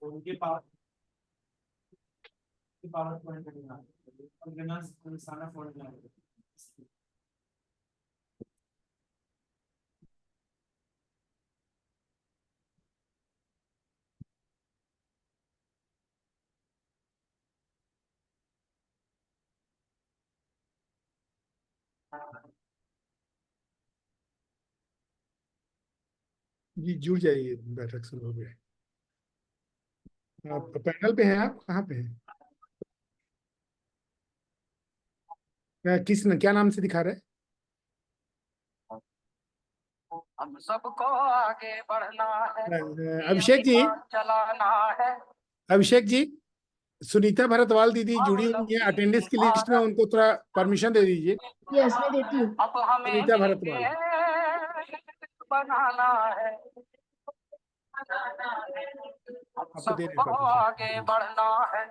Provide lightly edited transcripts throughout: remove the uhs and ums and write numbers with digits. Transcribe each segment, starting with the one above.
उनके power point करना और बिना सारा फॉर्मूला जी जुड़ जाइए, बैठक शुरू हो गई। आप पैनल पे हैं? आप कहाँ पे हैं? क्या नाम से दिखा रहे हैं? हम सबको आगे बढ़ना है, अभिषेक जी, चलाना है। अभिषेक जी, सुनीता भरतवाल दीदी जुड़ी हुई है अटेंडेंस की लिस्ट में, उनको थोड़ा परमिशन दे दीजिए। यस मैं देती हूँ। अब हमें सुनीता भरतवाल बनाना है, आपको दे रहे सबको आगे परमिशन। बढ़ना है,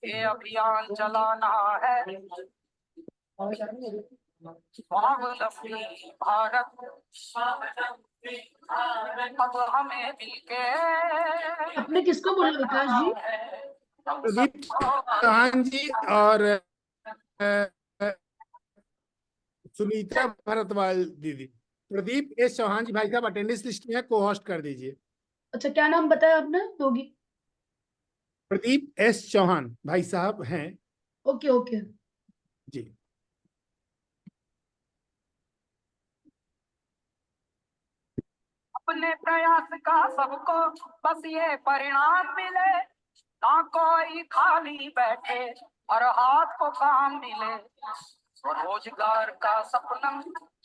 ये अभियान चलाना है। स्वावलंबी भारत, अब हमें मिलके आपने किसको बोला विकास जी? प्रदीप चौहान जी और सुनीता भरतवाल दीदी। प्रदीप एस चौहान जी भाई साहब अटेंडेंस लिस्ट में को होस्ट कर दीजिए। अच्छा क्या नाम बताया आपने? योगी? प्रदीप एस चौहान भाई साहब हैं ओके ओके। जी। अपने प्रयास का सबको बस ये परिणाम मिले, ना कोई खाली बैठे और हाथ को काम मिले। स्वरोजगार का सपना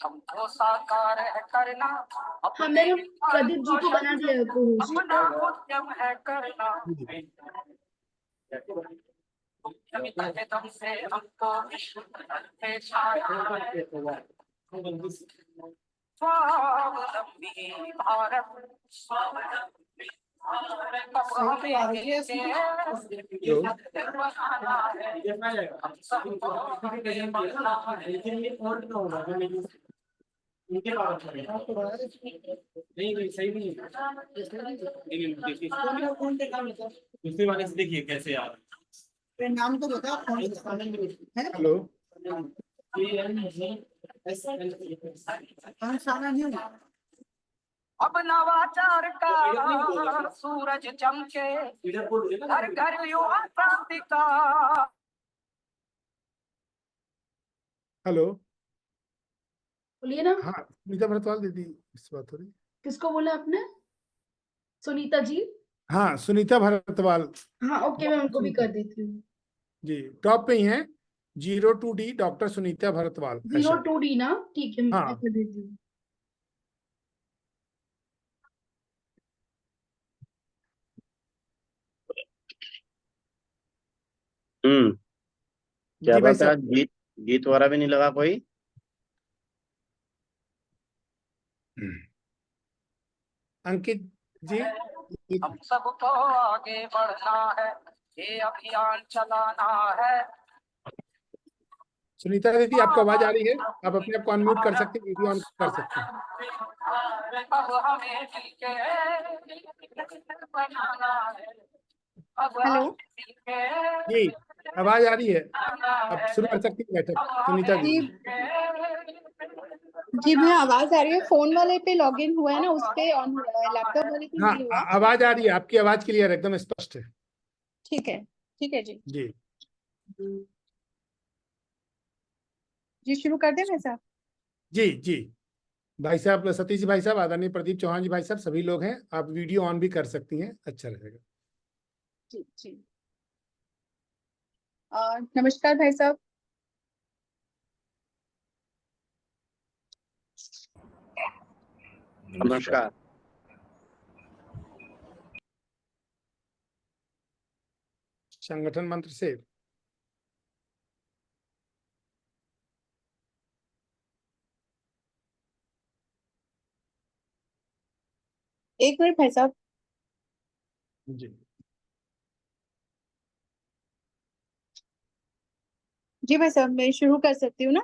हमको साकार है करना, हाँ मैंने प्रदीप जी को बना दिया है को-होस्ट। अपना उद्यम है करना। दम से हमको विश्व पे छाया है। स्वावलंबी भारत, स्वावलंबी उनके पावर नहीं सही नहीं दूसरे वाले से देखिए कैसे यार नाम तो बता। हेलो अब नवाचार का सूरज चमके, घर घर युवा क्रांति का। हेलो बोलिए ना। हाँ सुनीता भरतवाल दीदी इस बात हो रही। किसको बोला आपने? सुनीता जी? हाँ सुनीता भरतवाल हाँ ओके मैं उनको भी कर देती हूँ। जी टॉप पे ही हैं। 02D डॉक्टर सुनीता भरतवाल ऐसा। 02D ना? ठीक है मैं हाँ कर देती हूँ। क्या जी भाई बात है, साहब। आज गीत गीत वाला भी नहीं लगा कोई? अंकित जी हम सबको आगे बढ़ना है, ये अभियान चलाना है। सुनीता दीदी आपको आवाज आ रही है? आप अपने आप को अनम्यूट कर सकते हैं, वीडियो ऑन कर सकते हैं। अब हमें मिलके बनाना है, अब हेलो जी आवाज आ रही है? आप शुरू कर सकती हैं बैठक सुनीता जी। दीदी। जी मैं आवाज आ रही है, फोन वाले पे लॉगिन हुआ है ना, उस पे ऑन हुआ है, लैपटॉप वाले पे हाँ नहीं हुआ। आवाज आ रही है, आपकी आवाज क्लियर एकदम स्पष्ट है। ठीक है जी। जी जी शुरू कर दें वैसा? जी जी भाई साहब, सतीश जी भाई साहब, आदरणीय प्रदीप चौहान जी भाई साहब, सभी लोग हैं। आप वीडियो ऑन भी कर सकती हैं, अच्छा रहेगा। जी। नमस्कार भाई साहब। नमस्कार। संगठन मंत्र से एक मिनट भाई साहब। जी जी भाई साहब मैं शुरू कर सकती हूँ ना?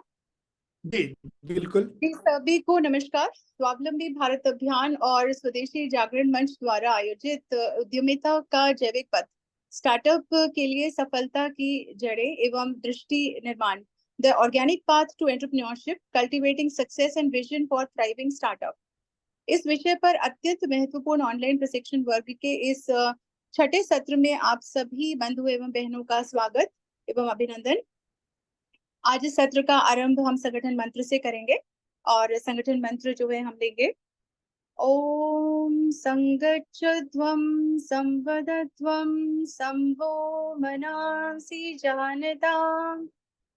जी बिल्कुल। जी, सभी को नमस्कार। स्वावलंबी भारत अभियान और स्वदेशी जागरण मंच द्वारा आयोजित उद्यमिता का जैविक पथ स्टार्टअप के लिए सफलता की जड़ें एवं दृष्टि निर्माण, the organic path to entrepreneurship cultivating success and vision for thriving startup, इस विषय पर अत्यंत महत्वपूर्ण ऑनलाइन प्रशिक्षण वर्ग के इस छठे सत्र में आप सभी बंधु एवं बहनों का स्वागत एवं अभिनंदन। आज इस सत्र का आरंभ हम संगठन मंत्र से करेंगे और संगठन मंत्र जो है हम लेंगे। ओम संगच्छध्वं संवदध्वं संभो मनांसि जानतां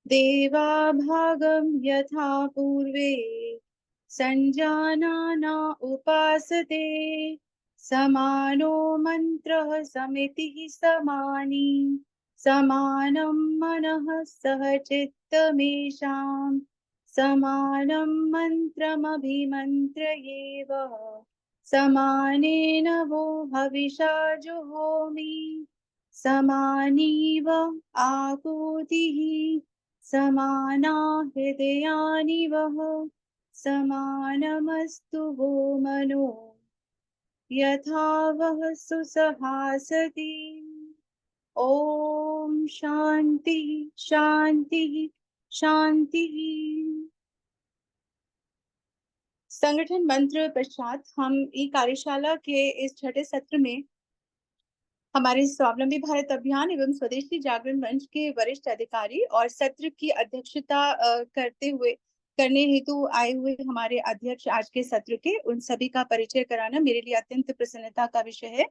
देवा भागं यथा पूर्वे संजानाना उपासते समानो मंत्रः समितिः समानी समानं मनः सह चित्तमेषां समानं मन्त्रमभिमन्त्रयेव समानेन वो हविषा जुहोमि समानीव आहुतिः समाना हृदयानि वः समानमस्तु वो मनो यथा वः सुसहासति। ओम शांति शांति शांति। संगठन मंत्र पश्चात हम ई कार्यशाला के इस छठे सत्र में हमारे स्वावलंबी भारत अभियान एवं स्वदेशी जागरण मंच के वरिष्ठ अधिकारी और सत्र की अध्यक्षता करने हेतु आए हुए हमारे अध्यक्ष आज के सत्र के उन सभी का परिचय कराना मेरे लिए अत्यंत प्रसन्नता का विषय है।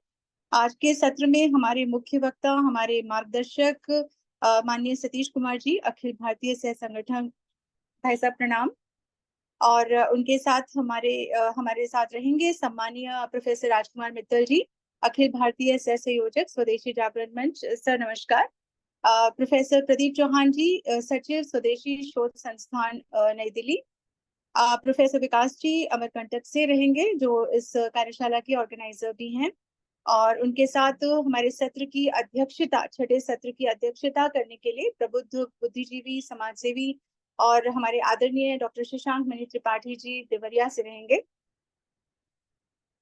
आज के सत्र में हमारे मुख्य वक्ता, हमारे मार्गदर्शक माननीय सतीश कुमार जी, अखिल भारतीय सह संगठन, भाई साहब प्रणाम। और उनके साथ हमारे साथ रहेंगे सम्मानीय प्रोफेसर राजकुमार मित्तल जी, अखिल भारतीय सह संयोजक स्वदेशी जागरण मंच, सर नमस्कार। प्रोफेसर प्रदीप चौहान जी, सचिव स्वदेशी शोध संस्थान नई दिल्ली। प्रोफेसर विकास जी अमरकंटक से रहेंगे जो इस कार्यशाला के ऑर्गेनाइजर भी हैं। और उनके साथ हमारे सत्र की अध्यक्षता, छठे सत्र की अध्यक्षता करने के लिए प्रबुद्ध बुद्धिजीवी, समाजसेवी और हमारे आदरणीय डॉक्टर शशांक मणि त्रिपाठी जी देवरिया से रहेंगे।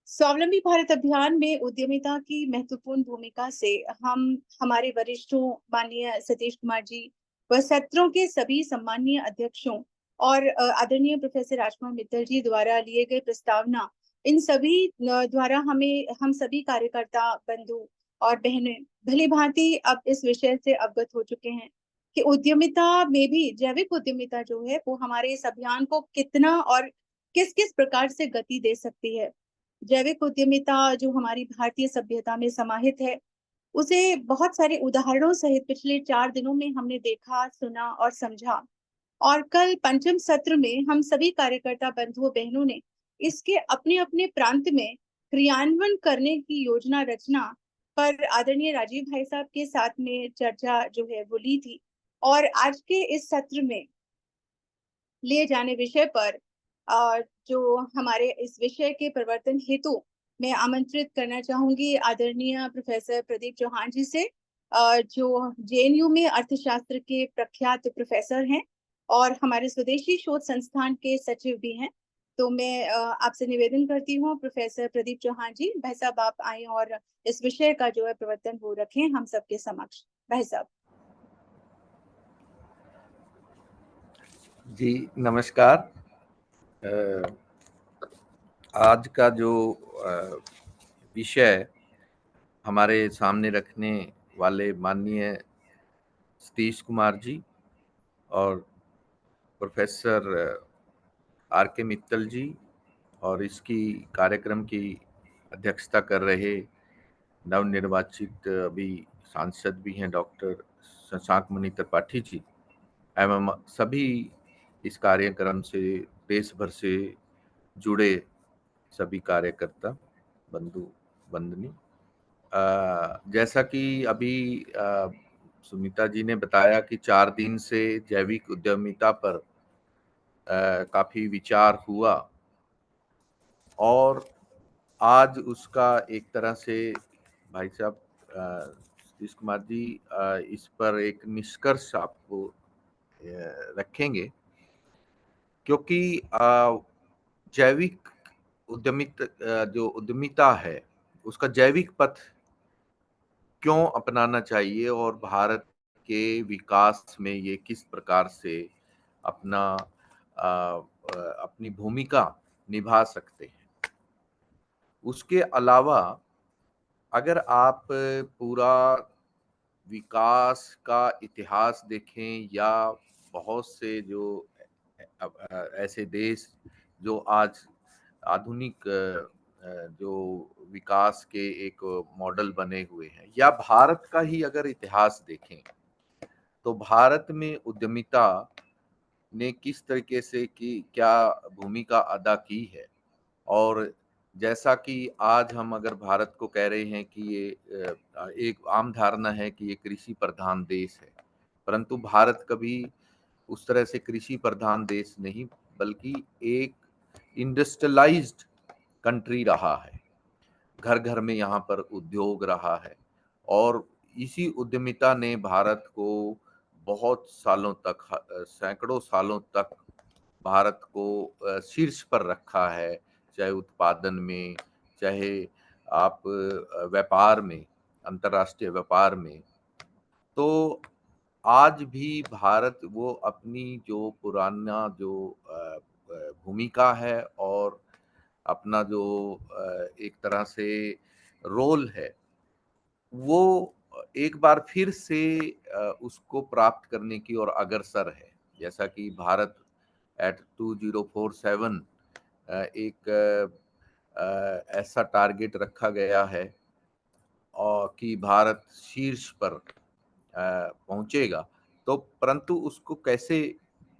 स्वावलंबी भारत अभियान में उद्यमिता की महत्वपूर्ण भूमिका से हम हमारे वरिष्ठों माननीय सतीश कुमार जी व सत्रों के सभी सम्मानीय अध्यक्षों और आदरणीय प्रोफेसर राजकुमार मित्तल जी द्वारा लिए गए प्रस्तावना, इन सभी द्वारा हम सभी कार्यकर्ता बंधु और बहनें भली भांति अब इस विषय से अवगत हो चुके हैं कि उद्यमिता में भी जैविक उद्यमिता जो है वो हमारे इस अभियान को कितना और किस किस प्रकार से गति दे सकती है। जैविक उद्यमिता जो हमारी भारतीय सभ्यता में समाहित है, उसे बहुत सारे उदाहरणों सहित पिछले 4 दिनों में हमने देखा, सुना और समझा। और कल पंचम सत्र में हम सभी कार्यकर्ता बंधुओं बहनों ने इसके अपने अपने प्रांत में क्रियान्वयन करने की योजना रचना पर आदरणीय राजीव भाई साहब के साथ में चर्चा जो है वो ली थी। और आज के इस सत्र में लिए जाने विषय पर जो हमारे इस विषय के प्रवर्तन हेतु मैं आमंत्रित करना चाहूंगी आदरणीय प्रोफेसर प्रदीप चौहान जी से, जो जेएनयू में अर्थशास्त्र के प्रख्यात प्रोफेसर हैं और हमारे स्वदेशी शोध संस्थान के सचिव भी हैं। तो मैं आपसे निवेदन करती हूँ प्रोफेसर प्रदीप चौहान जी, भाई साहब आप आए और इस विषय का जो है प्रवर्तन वो रखें हम सबके समक्ष। भाई साहब। जी नमस्कार। आज का जो विषय हमारे सामने रखने वाले माननीय सतीश कुमार जी और प्रोफेसर आर के मित्तल जी और इसकी कार्यक्रम की अध्यक्षता कर रहे नवनिर्वाचित अभी सांसद भी हैं डॉक्टर शशांक मणि त्रिपाठी जी एवं सभी इस कार्यक्रम से देश भर से जुड़े सभी कार्यकर्ता बंधु बंधनी, जैसा कि अभी सुमिता जी ने बताया कि 4 दिन से जैविक उद्यमिता पर काफी विचार हुआ और आज उसका एक तरह से भाई साहब सतीश कुमार जी इस पर एक निष्कर्ष आपको रखेंगे। क्योंकि जैविक जो उद्यमिता है उसका जैविक पथ क्यों अपनाना चाहिए और भारत के विकास में ये किस प्रकार से अपनी भूमिका निभा सकते हैं। उसके अलावा अगर आप पूरा विकास का इतिहास देखें या बहुत से जो ऐसे देश जो आज आधुनिक जो विकास के एक मॉडल बने हुए हैं, या भारत का ही अगर इतिहास देखें तो भारत में उद्यमिता ने किस तरीके से की क्या भूमिका अदा की है। और जैसा कि आज हम अगर भारत को कह रहे हैं कि ये एक आम धारणा है कि ये कृषि प्रधान देश है, परंतु भारत कभी उस तरह से कृषि प्रधान देश नहीं बल्कि एक इंडस्ट्रियलाइज्ड कंट्री रहा है। घर घर में यहाँ पर उद्योग रहा है और इसी उद्यमिता ने भारत को बहुत सालों तक, सैकड़ों सालों तक भारत को शीर्ष पर रखा है, चाहे उत्पादन में, चाहे आप व्यापार में, अंतर्राष्ट्रीय व्यापार में। तो आज भी भारत वो अपनी जो पुराना जो भूमिका है और अपना जो एक तरह से रोल है वो एक बार फिर से उसको प्राप्त करने की ओर अग्रसर है। जैसा कि भारत एट 2047 एक ऐसा टारगेट रखा गया है और कि भारत शीर्ष पर पहुंचेगा। तो परंतु उसको कैसे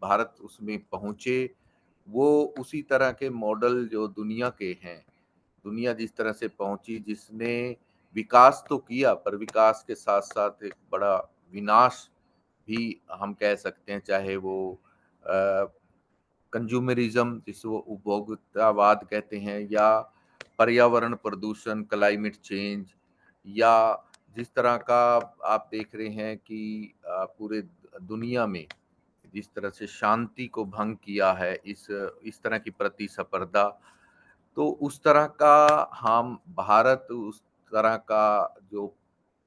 भारत उसमें पहुंचे, वो उसी तरह के मॉडल जो दुनिया के हैं, दुनिया जिस तरह से पहुंची, जिसने विकास तो किया पर विकास के साथ साथ एक बड़ा विनाश भी हम कह सकते हैं, चाहे वो कंज्यूमरिज्म जिसको उपभोक्तावाद कहते हैं, या पर्यावरण प्रदूषण, क्लाइमेट चेंज, या जिस तरह का आप देख रहे हैं कि पूरे दुनिया में जिस तरह से शांति को भंग किया है, इस तरह की प्रतिस्पर्धा, तो उस तरह का हम भारत उस तरह का जो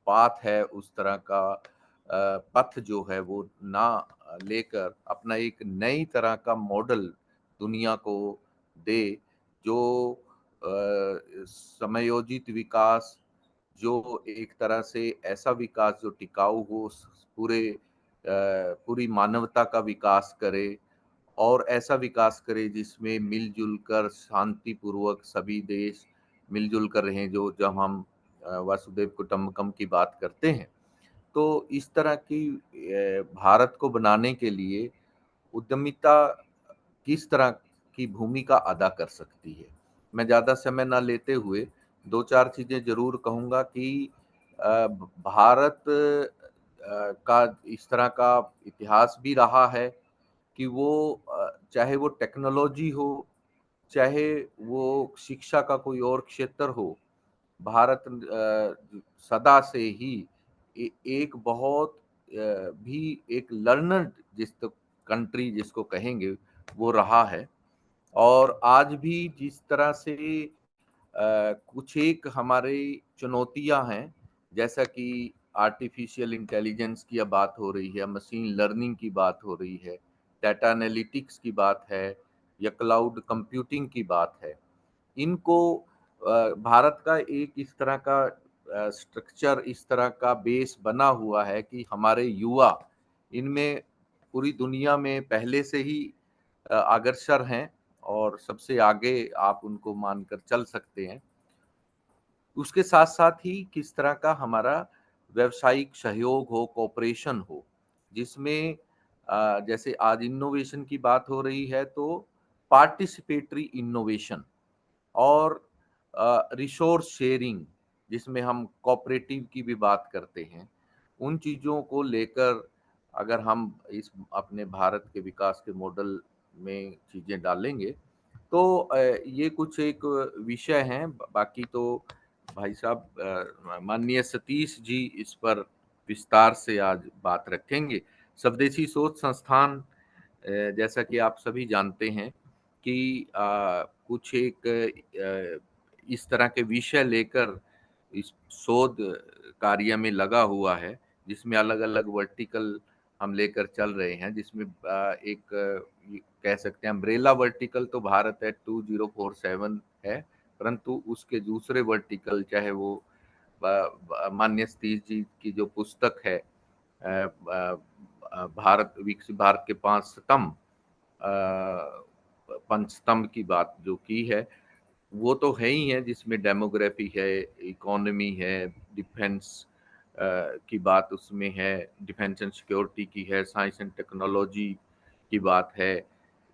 पाथ है, उस तरह का पथ जो है वो ना लेकर अपना एक नई तरह का मॉडल दुनिया को दे, जो समयोजित विकास, जो एक तरह से ऐसा विकास जो टिकाऊ हो, पूरी मानवता का विकास करे और ऐसा विकास करे जिसमें मिलजुल कर शांतिपूर्वक सभी देश मिलजुल कर रहें। जो जब हम वसुधैव कुटुंबकम की बात करते हैं, तो इस तरह की भारत को बनाने के लिए उद्यमिता किस तरह की भूमिका अदा कर सकती है। मैं ज़्यादा समय ना लेते हुए 2-4 चीज़ें ज़रूर कहूँगा कि भारत का इस तरह का इतिहास भी रहा है कि वो चाहे वो टेक्नोलॉजी हो, चाहे वो शिक्षा का कोई और क्षेत्र हो, भारत सदा से ही एक बहुत भी एक लर्नड कंट्री जिसको कहेंगे वो रहा है। और आज भी जिस तरह से कुछ एक हमारी चुनौतियां हैं, जैसा कि आर्टिफिशियल इंटेलिजेंस की अब बात हो रही है, मशीन लर्निंग की बात हो रही है, डाटा एनालिटिक्स की बात है, या क्लाउड कंप्यूटिंग की बात है, इनको भारत का एक इस तरह का स्ट्रक्चर, इस तरह का बेस बना हुआ है कि हमारे युवा इनमें पूरी दुनिया में पहले से ही अग्रसर हैं और सबसे आगे आप उनको मानकर चल सकते हैं। उसके साथ साथ ही किस तरह का हमारा व्यावसायिक सहयोग हो, कोऑपरेशन हो, जिसमें जैसे आज इनोवेशन की बात हो रही है, तो पार्टिसिपेटरी इनोवेशन और रिसोर्स शेयरिंग, जिसमें हम कोऑपरेटिव की भी बात करते हैं, उन चीज़ों को लेकर अगर हम इस अपने भारत के विकास के मॉडल में चीज़ें डालेंगे, तो ये कुछ एक विषय हैं। बाकी तो भाई साहब माननीय सतीश जी इस पर विस्तार से आज बात रखेंगे। स्वदेशी सोच संस्थान जैसा कि आप सभी जानते हैं कि कुछ एक इस तरह के विषय लेकर इस शोध कार्य में लगा हुआ है, जिसमें अलग-अलग वर्टिकल हम लेकर चल रहे हैं, जिसमें ये कह सकते हैं अम्ब्रेला वर्टिकल तो भारत एट 2047 है, परंतु उसके दूसरे वर्टिकल चाहे वो माननीय सतीश जी की जो पुस्तक है विकसित भारत के 5 स्तंभ, पंचस्तंभ की बात जो की है, वो तो है ही है, जिसमें डेमोग्राफी है, इकोनॉमी है, डिफेंस की बात उसमें है, डिफेंस एंड सिक्योरिटी की है, साइंस एंड टेक्नोलॉजी की बात है,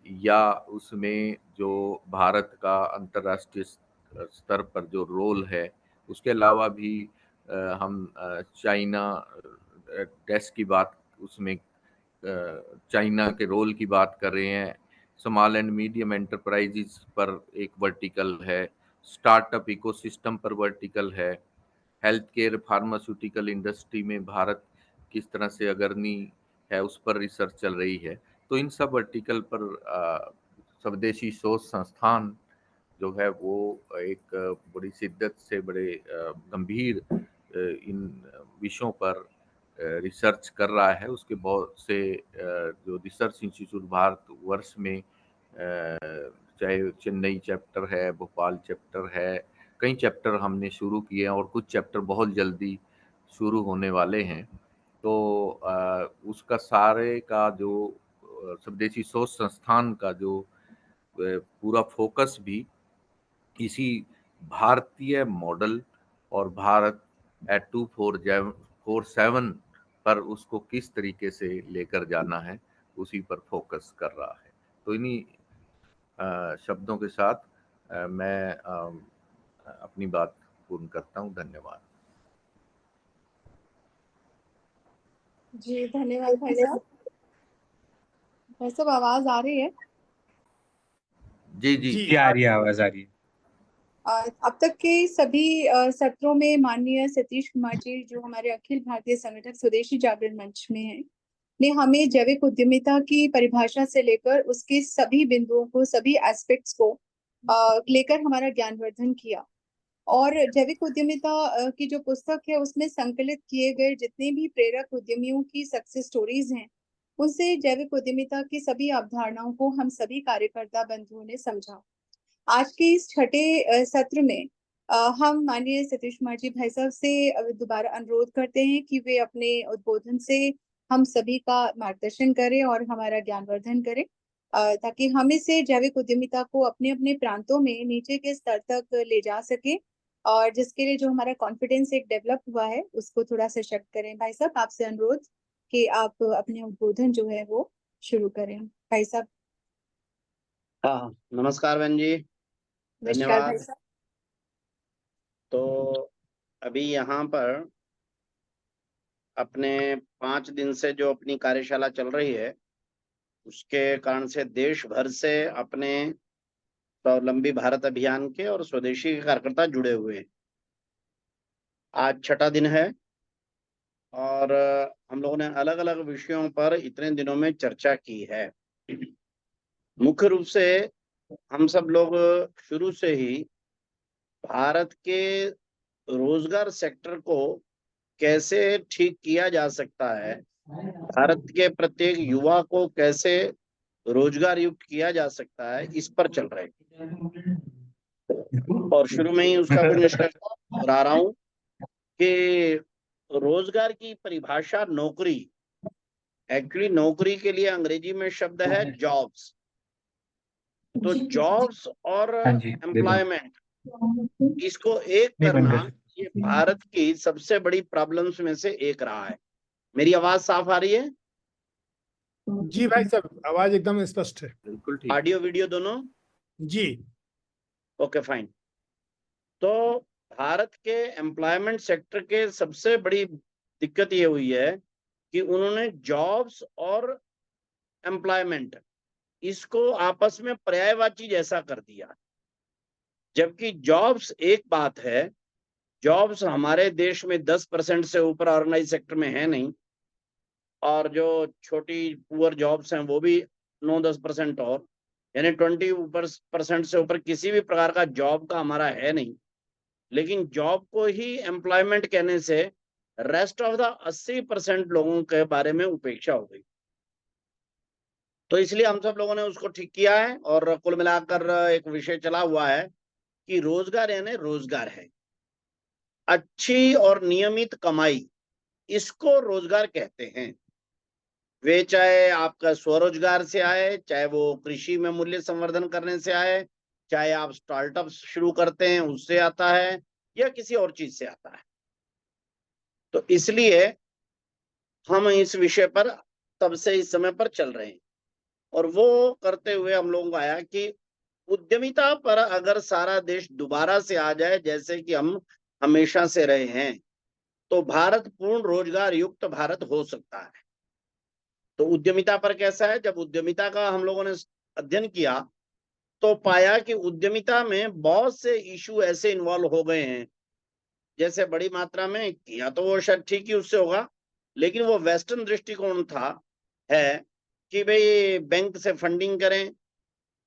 या उसमें जो भारत का अंतर्राष्ट्रीय स्तर पर जो रोल है, उसके अलावा भी हम चाइना डेस्क की बात उसमें चाइना के रोल की बात कर रहे हैं, स्मॉल एंड मीडियम एंटरप्राइजेस पर एक वर्टिकल है, स्टार्टअप इकोसिस्टम पर वर्टिकल है, हेल्थ केयर फार्मास्यूटिकल इंडस्ट्री में भारत किस तरह से अग्रणी है उस पर रिसर्च चल रही है। तो इन सब वर्टिकल पर स्वदेशी शोध संस्थान जो है वो एक बड़ी शिद्दत से बड़े गंभीर इन विषयों पर रिसर्च कर रहा है। उसके बहुत से जो रिसर्च इंस्टीट्यूट भारत वर्ष में चाहे चेन्नई चैप्टर है, भोपाल चैप्टर है, कई चैप्टर हमने शुरू किए हैं और कुछ चैप्टर बहुत जल्दी शुरू होने वाले हैं। तो उसका सारे का जो स्वदेशी शोध संस्थान का जो पूरा फोकस भी इसी भारतीय मॉडल और भारत एट 2047 पर उसको किस तरीके से लेकर जाना है, उसी पर फोकस कर रहा है। तो इन्हीं शब्दों के साथ मैं अपनी बात पूर्ण करता हूँ। धन्यवाद। जी धन्यवाद भाई साहब। भाई साहब आवाज आ रही है? जी जी जी आ रही है, आवाज आ रही है। अब तक के सभी सत्रों में माननीय सतीश कुमार जी जो हमारे अखिल भारतीय संगठक स्वदेशी जागरण मंच में हैं, ने हमें जैविक उद्यमिता की परिभाषा से लेकर उसके सभी बिंदुओं को, सभी एस्पेक्ट्स को लेकर हमारा ज्ञानवर्धन किया। और जैविक उद्यमिता की जो पुस्तक है उसमें संकलित किए गए जितने भी प्रेरक उद्यमियों की सक्सेस स्टोरीज हैं, उनसे जैविक उद्यमिता की सभी अवधारणाओं को हम सभी कार्यकर्ता बंधुओं ने समझा। आज के इस छठे सत्र में हम माननीय सतीश कुमार जी भाई साहब से दोबारा अनुरोध करते हैं कि वे अपने उद्बोधन से हम सभी का मार्गदर्शन करें और हमारा ज्ञानवर्धन करें, ताकि हम इसे जैविक उद्यमिता को अपने अपने प्रांतों में नीचे के स्तर तक ले जा सके, और जिसके लिए जो हमारा कॉन्फिडेंस एक डेवलप हुआ है उसको थोड़ा सशक्त करें। भाई साहब आपसे अनुरोध कि आप अपने उद्बोधन जो है वो शुरू करें। भाई साहब। हाँ, नमस्कार बहन जी, नमस्कार भाई धन्यवाद। साहब। तो अभी यहाँ पर अपने 5 दिन से जो अपनी कार्यशाला चल रही है, उसके कारण से देश भर से अपने स्वावलंबी भारत अभियान के और स्वदेशी के कार्यकर्ता जुड़े हुए हैं। आज छठा दिन है और हम लोगों ने अलग अलग विषयों पर इतने दिनों में चर्चा की है। मुख्य रूप से हम सब लोग शुरू से ही भारत के रोजगार सेक्टर को कैसे ठीक किया जा सकता है, भारत के प्रत्येक युवा को कैसे रोजगार युक्त किया जा सकता है, इस पर चल रहे हैं। और शुरू में ही उसका कुछ निष्कर्ष दोहरा रहा हूं कि रोजगार की परिभाषा नौकरी, एक्चुअली नौकरी के लिए अंग्रेजी में शब्द है जॉब्स। तो जॉब्स और एम्प्लॉयमेंट, इसको एक करना ये भारत की सबसे बड़ी प्रॉब्लम्स में से एक रहा है। मेरी आवाज साफ आ रही है? जी भाई साहब आवाज एकदम स्पष्ट है। बिल्कुल ठीक। ऑडियो वीडियो दोनों? जी ओके फाइन। तो भारत के एम्प्लॉयमेंट सेक्टर के सबसे बड़ी दिक्कत ये हुई है कि उन्होंने जॉब्स और एम्प्लॉयमेंट इसको आपस में पर्यायवाची जैसा कर दिया, जबकि जॉब्स एक बात है। जॉब्स हमारे देश में 10% से ऊपर ऑर्गेनाइज सेक्टर में है नहीं, और जो छोटी पुअर जॉब्स हैं वो भी 9-10% और, यानी 20% से ऊपर किसी भी प्रकार का जॉब का हमारा है नहीं। लेकिन जॉब को ही एम्प्लॉयमेंट कहने से रेस्ट ऑफ द 80% लोगों के बारे में उपेक्षा हो गई। तो इसलिए हम सब लोगों ने उसको ठीक किया है और कुल मिलाकर एक विषय चला हुआ है कि रोजगार यानी रोजगार है, अच्छी और नियमित कमाई, इसको रोजगार कहते हैं। वे चाहे आपका स्वरोजगार से आए, चाहे वो कृषि में मूल्य संवर्धन करने से आए, चाहे आप स्टार्टअप शुरू करते हैं उससे आता है, या किसी और चीज से आता है। तो इसलिए हम इस विषय पर तब से इस समय पर चल रहे हैं, और वो करते हुए हम लोगों को आया कि उद्यमिता पर अगर सारा देश दोबारा से आ जाए जैसे कि हम हमेशा से रहे हैं, तो भारत पूर्ण रोजगार युक्त भारत हो सकता है। तो उद्यमिता पर कैसा है, जब उद्यमिता का हम लोगों ने अध्ययन किया तो पाया कि उद्यमिता में बहुत से इशू ऐसे इन्वॉल्व हो गए हैं, जैसे बड़ी मात्रा में किया तो वो शायद ठीक ही उससे होगा, लेकिन वो वेस्टर्न दृष्टिकोण था है कि भाई बैंक से फंडिंग करें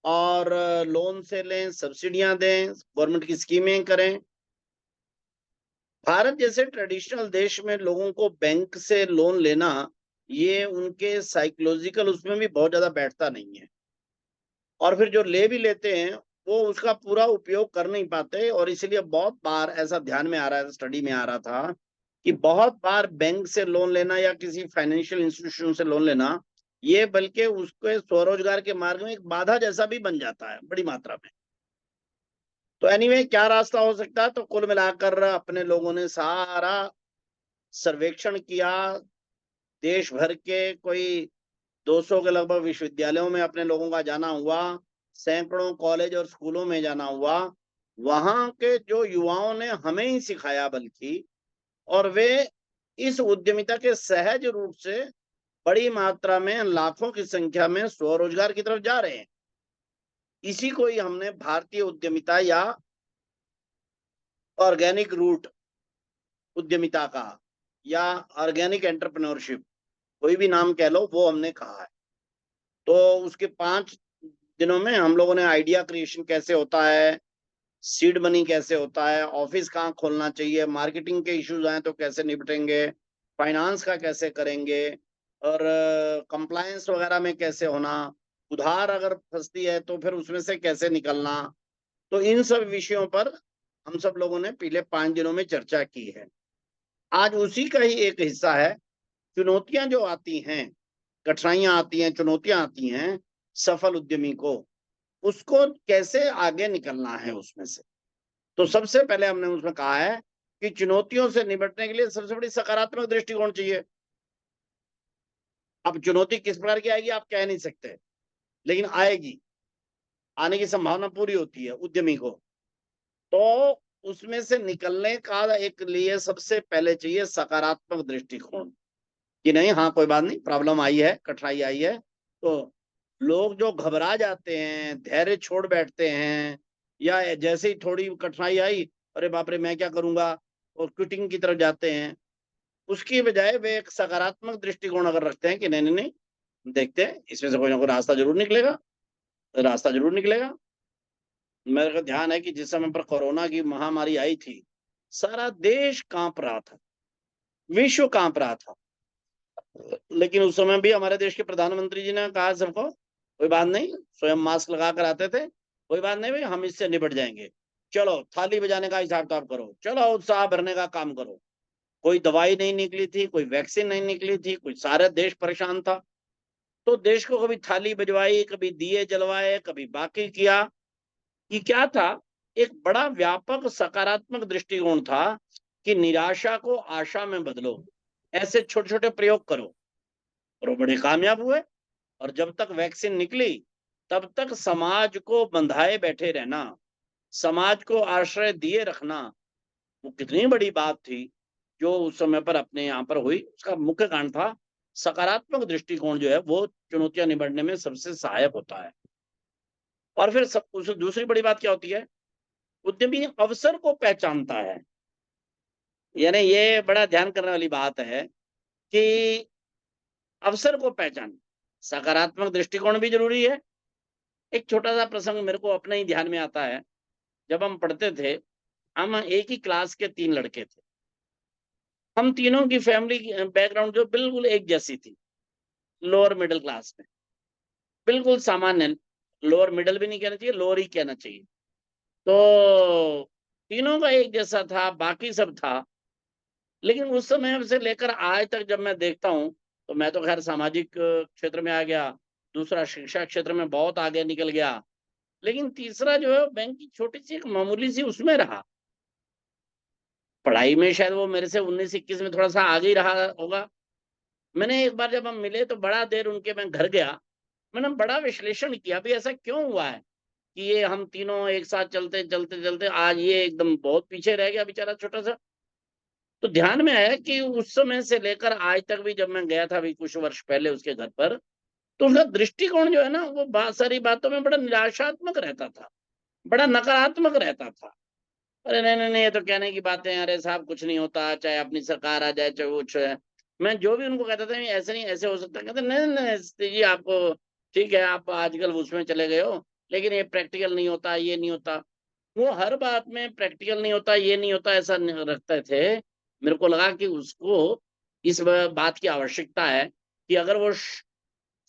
और लोन से लें, सब्सिडियां दें, गवर्नमेंट की स्कीमें करें। भारत जैसे ट्रेडिशनल देश में लोगों को बैंक से लोन लेना, ये उनके साइकोलॉजिकल उसमें भी बहुत ज्यादा बैठता नहीं है, और फिर जो ले भी लेते हैं वो उसका पूरा उपयोग कर नहीं पाते। और इसलिए बहुत बार ऐसा ध्यान में आ रहा है, स्टडी में आ रहा था कि बहुत बार बैंक से लोन लेना या किसी फाइनेंशियल इंस्टीट्यूशन से लोन लेना, ये बल्कि उसके स्वरोजगार के मार्ग में एक बाधा जैसा भी बन जाता है बड़ी मात्रा में। तो एनीवे क्या रास्ता हो सकता है, तो कुल मिलाकर अपने लोगों ने सारा सर्वेक्षण किया, देश भर के कोई 200 के लगभग विश्वविद्यालयों में अपने लोगों का जाना हुआ, सैकड़ों कॉलेज और स्कूलों में जाना हुआ। वहां के जो युवाओं ने हमें ही सिखाया बल्कि, और वे इस उद्यमिता के सहज रूप से बड़ी मात्रा में लाखों की संख्या में स्वरोजगार की तरफ जा रहे हैं। इसी को ही हमने भारतीय उद्यमिता या ऑर्गेनिक रूट उद्यमिता का, या ऑर्गेनिक एंटरप्रेन्योरशिप, कोई भी नाम कह लो, वो हमने कहा है। तो उसके 5 दिनों में हम लोगों ने आइडिया क्रिएशन कैसे होता है, सीड मनी कैसे होता है, ऑफिस कहाँ खोलना चाहिए, मार्केटिंग के इश्यूज आए तो कैसे निपटेंगे, फाइनेंस का कैसे करेंगे, और कंप्लायंस वगैरह में कैसे होना, उधार अगर फंसती है तो फिर उसमें से कैसे निकलना। तो इन सब विषयों पर हम सब लोगों ने पिछले 5 दिनों में चर्चा की है। आज उसी का ही एक हिस्सा है, चुनौतियां जो आती हैं, कठिनाइयां आती हैं, चुनौतियां आती हैं सफल उद्यमी को, उसको कैसे आगे निकलना है उसमें से। तो सबसे पहले हमने उसमें कहा है कि चुनौतियों से निपटने के लिए सबसे बड़ी सकारात्मक दृष्टिकोण चाहिए। अब चुनौती किस प्रकार की आएगी आप कह नहीं सकते, लेकिन आएगी, आने की संभावना पूरी होती है उद्यमी को। तो उसमें से निकलने का एक लिए सबसे पहले चाहिए सकारात्मक दृष्टिकोण, कि नहीं हाँ कोई बात नहीं, प्रॉब्लम आई है, कठिनाई आई है। तो लोग जो घबरा जाते हैं, धैर्य छोड़ बैठते हैं, या जैसे ही थोड़ी कठिनाई आई अरे बाप रे मैं क्या करूंगा, और क्विटिंग की तरफ जाते हैं, उसकी बजाय वे एक सकारात्मक दृष्टिकोण अगर रखते हैं कि नहीं नहीं नहीं देखते हैं इसमें से कोई ना कोई रास्ता जरूर निकलेगा, रास्ता जरूर निकलेगा। मेरे को ध्यान है कि जिस समय पर कोरोना की महामारी आई थी, सारा देश कांप रहा था, विश्व कांप रहा था, लेकिन उस समय भी हमारे देश के प्रधानमंत्री जी ने कहा सबको कोई बात नहीं, स्वयं मास्क लगा कर आते थे, कोई बात नहीं भाई हम इससे निपट जाएंगे, चलो थाली बजाने का हिसाब किताब करो, चलो उत्साह भरने का काम करो। कोई दवाई नहीं निकली थी, कोई वैक्सीन नहीं निकली थी, कोई सारा देश परेशान था। तो देश को कभी थाली बजवाई, कभी दिए जलवाए, कभी बाकी किया, ये क्या था, एक बड़ा व्यापक सकारात्मक दृष्टिकोण था कि निराशा को आशा में बदलो, ऐसे छोटे छोटे प्रयोग करो, और वो बड़े कामयाब हुए। और जब तक वैक्सीन निकली तब तक समाज को बंधाए बैठे रहना, समाज को आश्रय दिए रखना, वो कितनी बड़ी बात थी जो उस समय पर अपने यहाँ पर हुई। उसका मुख्य कारण था सकारात्मक दृष्टिकोण जो है वो चुनौतियां निपटने में सबसे सहायक होता है। और फिर सब दूसरी बड़ी बात क्या होती है, उद्यमी अवसर को पहचानता है। यानी ये बड़ा ध्यान करने वाली बात है कि अवसर को पहचान, सकारात्मक दृष्टिकोण भी जरूरी है। एक छोटा सा प्रसंग मेरे को अपने ही ध्यान में आता है। जब हम पढ़ते थे, हम एक ही क्लास के 3 लड़के थे। हम तीनों की फैमिली बैकग्राउंड जो बिल्कुल एक जैसी थी, लोअर मिडिल क्लास में, बिल्कुल सामान्य, लोअर मिडिल भी नहीं कहना चाहिए, लोअर ही कहना चाहिए। तो तीनों का एक जैसा था, बाकी सब था। लेकिन उस समय से लेकर आज तक जब मैं देखता हूँ, तो मैं तो खैर सामाजिक क्षेत्र में आ गया, दूसरा शिक्षा क्षेत्र में बहुत आगे निकल गया, लेकिन तीसरा जो है बैंक की छोटी सी एक मामूली सी उसमें रहा। पढ़ाई में शायद वो मेरे से 19-21 में थोड़ा सा आगे ही रहा होगा। मैंने एक बार जब हम मिले तो बड़ा देर उनके मैं घर गया, मैंने बड़ा विश्लेषण किया भी ऐसा क्यों हुआ है कि ये हम तीनों एक साथ चलते चलते चलते आज ये एकदम बहुत पीछे रह गया बेचारा छोटा सा। तो ध्यान में आया कि उस समय से लेकर आज तक भी जब मैं गया था अभी कुछ वर्ष पहले उसके घर पर, तो उसका दृष्टिकोण जो है ना वो बहुत सारी बातों में बड़ा निराशात्मक रहता था, बड़ा नकारात्मक रहता था। अरे नहीं नहीं नहीं, ये तो कहने की बातें हैं, अरे साहब कुछ नहीं होता, चाहे अपनी सरकार आ जाए चाहे कुछ है। मैं जो भी उनको कहता था ऐसे नहीं ऐसे हो सकता, कहते नहीं नहीं जी आपको ठीक है, आप आजकल उसमें चले गए हो, लेकिन ये प्रैक्टिकल नहीं होता, ये नहीं होता। वो हर बात में प्रैक्टिकल नहीं होता, ये नहीं होता, ऐसा रखते थे। मेरे को लगा कि उसको इस बात की आवश्यकता है कि अगर वो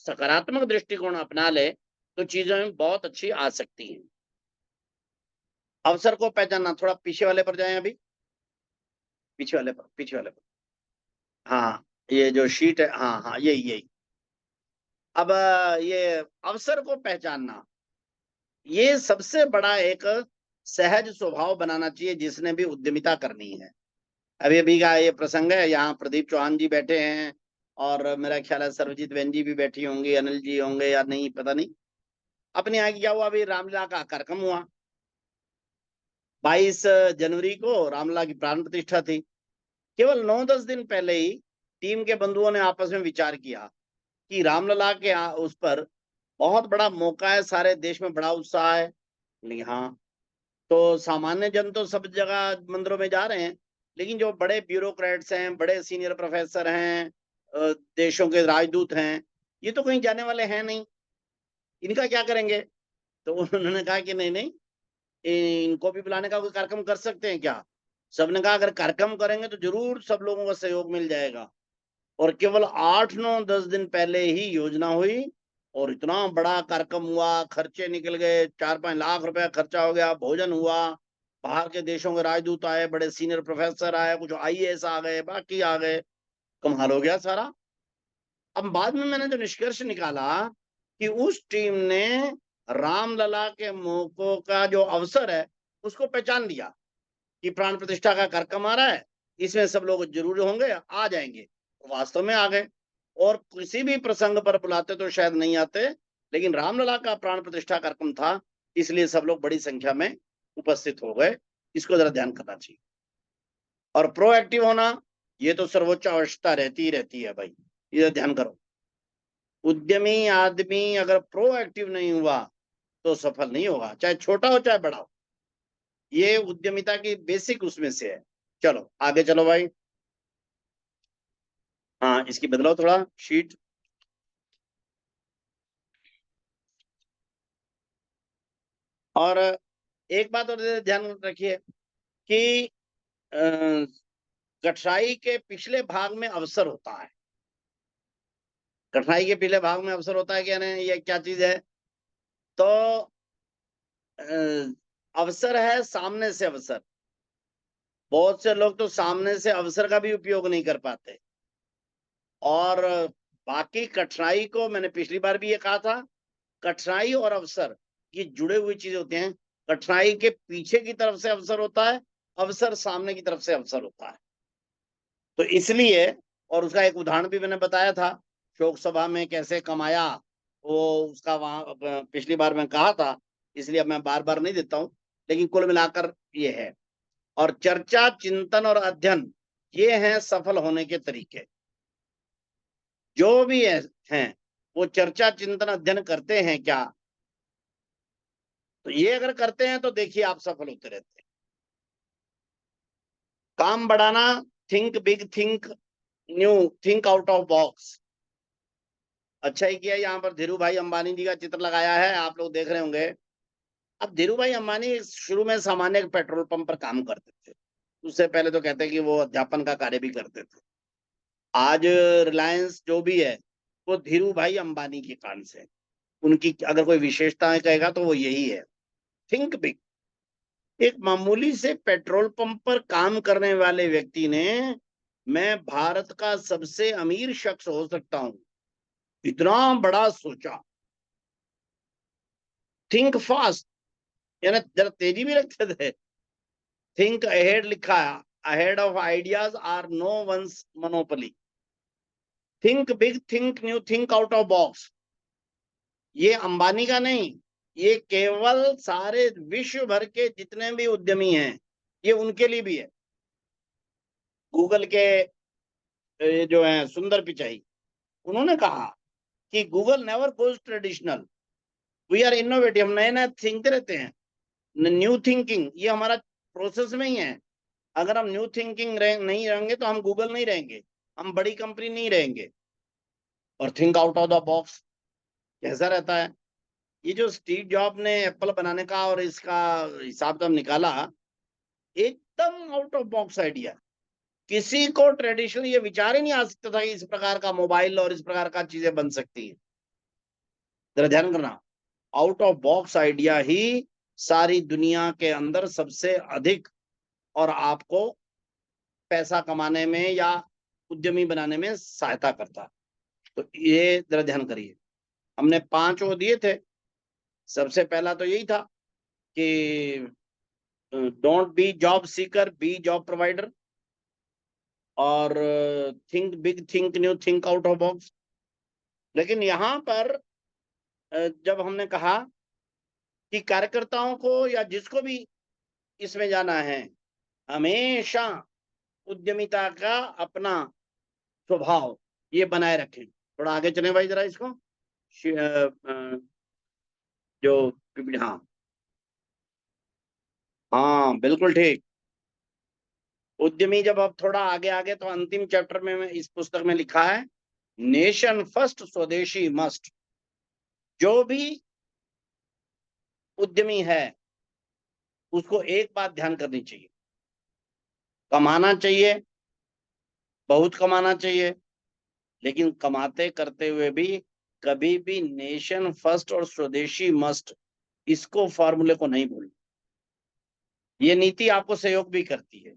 सकारात्मक दृष्टिकोण अपना ले तो चीजें बहुत अच्छी आ सकती हैं। अवसर को पहचानना, थोड़ा पीछे वाले पर जाएं, अभी पीछे वाले पर, पीछे वाले पर। हाँ ये जो शीट है, हाँ हाँ यही यही। अब ये अवसर को पहचानना, ये सबसे बड़ा एक सहज स्वभाव बनाना चाहिए जिसने भी उद्यमिता करनी है। अभी अभी का ये प्रसंग है, यहाँ प्रदीप चौहान जी बैठे हैं और मेरा ख्याल है सर्वजीत बहन जी भी बैठी होंगी, अनिल जी होंगे या नहीं पता नहीं। अपने यहाँ क्या हुआ, अभी रामलीला का कार्यक्रम हुआ, 22 जनवरी को रामलीला की प्राण प्रतिष्ठा थी। केवल 9-10 दिन पहले ही टीम के बंधुओं ने आपस में विचार किया कि रामलला के उस पर बहुत बड़ा मौका है, सारे देश में बड़ा उत्साह है। नहीं हाँ, तो सामान्य जन तो सब जगह मंदिरों में जा रहे हैं, लेकिन जो बड़े ब्यूरोक्रेट्स हैं, बड़े सीनियर प्रोफेसर हैं, देशों के राजदूत हैं, ये तो कहीं जाने वाले हैं नहीं, इनका क्या करेंगे? तो उन्होंने कहा कि नहीं नहीं, इनको भी बुलाने का कोई कार्यक्रम कर सकते हैं क्या? सबने कहा अगर कार्यक्रम करेंगे तो जरूर सब लोगों का सहयोग मिल जाएगा। और केवल 8-9-10 दिन पहले ही योजना हुई और इतना बड़ा कार्यक्रम हुआ, खर्चे निकल गए, 4-5 लाख रुपया खर्चा हो गया, भोजन हुआ, बाहर के देशों के राजदूत आए, बड़े सीनियर प्रोफेसर आए, कुछ IAS आ गए, बाकी आ गए, कमाल हो गया सारा। अब बाद में मैंने जो निष्कर्ष निकाला कि उस टीम ने रामलला के मौकों का जो अवसर है उसको पहचान लिया कि प्राण प्रतिष्ठा का कार्यक्रम आ रहा है, इसमें सब लोग जरूर होंगे, आ जाएंगे। वास्तव में आ गए, और किसी भी प्रसंग पर बुलाते तो शायद नहीं आते, लेकिन रामलला का प्राण प्रतिष्ठा कार्यक्रम था, इसलिए सब लोग बड़ी संख्या में उपस्थित हो गए। इसको जरा ध्यान करना चाहिए। और प्रोएक्टिव होना, ये तो सर्वोच्च आवश्यकता रहती ही रहती है भाई, ये ध्यान करो। उद्यमी आदमी अगर प्रोएक्टिव नहीं हुआ तो सफल नहीं होगा, चाहे छोटा हो चाहे बड़ा हो। ये उद्यमिता की बेसिक उसमें से है। चलो आगे चलो भाई। हाँ इसकी बदलाओ थोड़ा शीट। और एक बात और ध्यान रखिए कि कठिनाई के पिछले भाग में अवसर होता है। कठिनाई के पिछले भाग में अवसर होता है क्या? नहीं, ये क्या चीज है? तो अवसर है सामने से अवसर। बहुत से लोग तो सामने से अवसर का भी उपयोग नहीं कर पाते। और बाकी कठिनाई को, मैंने पिछली बार भी ये कहा था, कठिनाई और अवसर ये जुड़े हुई चीजें होते हैं। कठिनाई के पीछे की तरफ से अवसर होता है, अवसर सामने की तरफ से अवसर होता है। तो इसलिए, और उसका एक उदाहरण भी मैंने बताया था, शोक सभा में कैसे कमाया, वो उसका वहां पिछली बार मैं कहा था, इसलिए अब मैं बार बार नहीं देता हूं, लेकिन कुल मिलाकर ये है। और चर्चा, चिंतन और अध्ययन, ये हैं सफल होने के तरीके। जो भी हैं वो चर्चा, चिंतन, अध्ययन करते हैं क्या? तो ये अगर करते हैं तो देखिए आप सफल होते रहते हैं। काम बढ़ाना, think big, think new, think out of box. अच्छा ही किया यहाँ पर धीरू भाई अंबानी जी का चित्र लगाया है, आप लोग देख रहे होंगे। अब धीरू भाई अंबानी शुरू में सामान्य पेट्रोल पंप पर काम करते थे, उससे पहले तो कहते हैं कि वो अध्यापन का कार्य भी करते थे। आज रिलायंस जो भी है वो धीरू भाई अंबानी के कारण से। उनकी अगर कोई विशेषताएं कहेगा तो वो यही है, थिंक बिग। एक मामूली से पेट्रोल पंप पर काम करने वाले व्यक्ति ने मैं भारत का सबसे अमीर शख्स हो सकता हूं इतना बड़ा सोचा। थिंक फास्ट, यानी जरा तेजी भी रखते थे। थिंक अहेड लिखा है, ahead of ideas are no one's monopoly. Think big, think new, think out of box. ये अंबानी का नहीं, ये केवल सारे विश्व भर के जितने भी उद्यमी हैं ये उनके लिए भी है। गूगल के जो हैं सुंदर पिचाई, उन्होंने कहा कि Google never goes traditional, we are innovative. हम नए नए थिंकते रहते हैं, न्यू थिंकिंग ये हमारा प्रोसेस में ही है। अगर हम न्यू थिंकिंग नहीं रहेंगे तो हम गूगल नहीं रहेंगे, हम बड़ी कंपनी नहीं रहेंगे। और think out of the box कैसा रहता है? ये जो स्टीव जॉब ने एप्पल बनाने का और इसका हिसाब किताब निकाला, एकदम आउट ऑफ बॉक्स आइडिया। किसी को ट्रेडिशनल ये विचार ही नहीं आ सकता था कि इस प्रकार का मोबाइल और इस प्रकार का चीजें बन सकती है। जरा ध्यान करना, आउट ऑफ बॉक्स आइडिया ही सारी दुनिया के अंदर सबसे अधिक और आपको पैसा कमाने में या उद्यमी बनाने में सहायता करता है। तो ये जरा ध्यान करिए, हमने 5 वो दिए थे। सबसे पहला तो यही था कि don't be job seeker, be job provider. और think big, think new, think out of box. लेकिन यहाँ पर जब हमने कहा कि कार्यकर्ताओं को या जिसको भी इसमें जाना है, हमेशा उद्यमिता का अपना स्वभाव ये बनाए रखें। थोड़ा आगे चलें भाई जरा इसको, जो हाँ हाँ बिल्कुल ठीक। उद्यमी जब अब थोड़ा आगे आगे तो अंतिम चैप्टर में इस पुस्तक में लिखा है, नेशन फर्स्ट स्वदेशी मस्ट। जो भी उद्यमी है उसको एक बात ध्यान करनी चाहिए, कमाना चाहिए, बहुत कमाना चाहिए, लेकिन कमाते करते हुए भी कभी भी नेशन फर्स्ट और स्वदेशी मस्ट, इसको फॉर्मूले को नहीं भूलना। ये नीति आपको सहयोग भी करती है।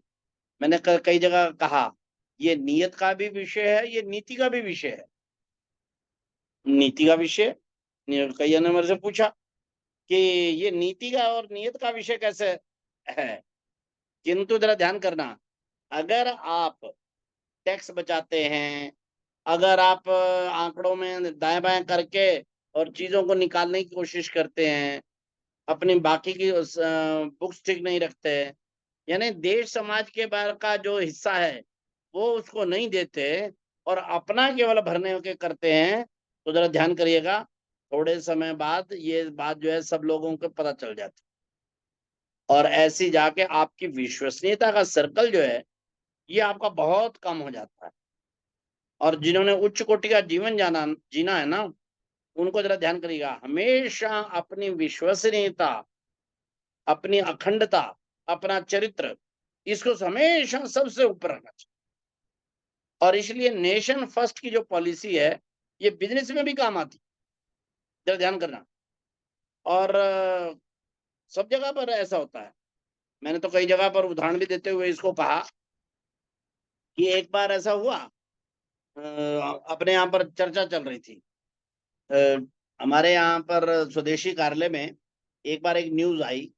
मैंने कई जगह कहा ये नियत का भी विषय है, ये नीति का भी विषय है। नीति का विषय, कई ने मेरे से पूछा कि ये नीति का और नियत का विषय कैसे है, किंतु जरा ध्यान करना, अगर आप टैक्स बचाते हैं, अगर आप आंकड़ों में दाएं बाएं करके और चीजों को निकालने की कोशिश करते हैं, अपनी बाकी की बुक्स ठीक नहीं रखते, यानी देश समाज के बारे का जो हिस्सा है वो उसको नहीं देते और अपना केवल भरने के करते हैं, तो जरा ध्यान करिएगा, थोड़े समय बाद ये बात जो है सब लोगों को पता चल जाती और ऐसी जाके आपकी विश्वसनीयता का सर्कल जो है ये आपका बहुत कम हो जाता है। और जिन्होंने उच्च कोटि का जीवन जीना है ना, उनको जरा ध्यान करिएगा, हमेशा अपनी विश्वसनीयता, अपनी अखंडता, अपना चरित्र, इसको हमेशा सबसे ऊपर रखना चाहिए। और इसलिए नेशन फर्स्ट की जो पॉलिसी है ये बिजनेस में भी काम आती, जरा ध्यान करना। और सब जगह पर ऐसा होता है। मैंने तो कई जगह पर उदाहरण भी देते हुए इसको कहा कि एक बार ऐसा हुआ, अपने यहाँ पर चर्चा चल रही थी, हमारे यहाँ पर स्वदेशी कार्यालय में एक बार एक न्यूज आई,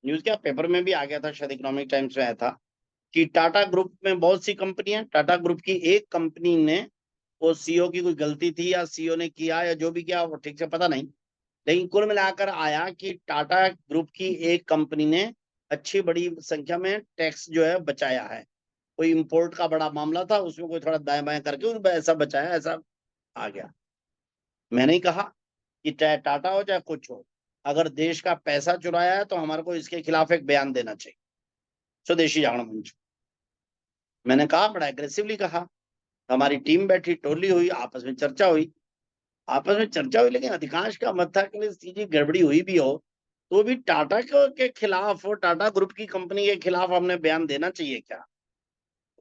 न्यूज क्या पेपर में भी आ गया था, शायद इकोनॉमिक टाइम्स में आया था, कि टाटा ग्रुप में बहुत सी कंपनियां, टाटा ग्रुप की एक कंपनी ने, वो सीईओ की कोई गलती थी या सीईओ ने किया या जो भी किया वो ठीक से पता नहीं, लेकिन कुल मिलाकर आया कि टाटा ग्रुप की एक कंपनी ने अच्छी बड़ी संख्या में टैक्स जो है बचाया है। कोई इंपोर्ट का बड़ा मामला था, उसमें कोई थोड़ा दाएं बाएं करके ऐसा बचाया, ऐसा आ गया। मैंने ही कहा कि चाहे टाटा हो चाहे कुछ हो, अगर देश का पैसा चुराया है तो हमारे को इसके खिलाफ एक बयान देना चाहिए, स्वदेशी जागरण मंच। मैंने कहा, बड़ा एग्रेसिवली कहा, हमारी टीम बैठी, टोली हुई, आपस में चर्चा हुई। आपस में चर्चा हुई, लेकिन अधिकांश का मत था कि चीजें गड़बड़ी हुई भी हो तो भी टाटा के खिलाफ और टाटा ग्रुप की कंपनी के खिलाफ हमने बयान देना चाहिए क्या?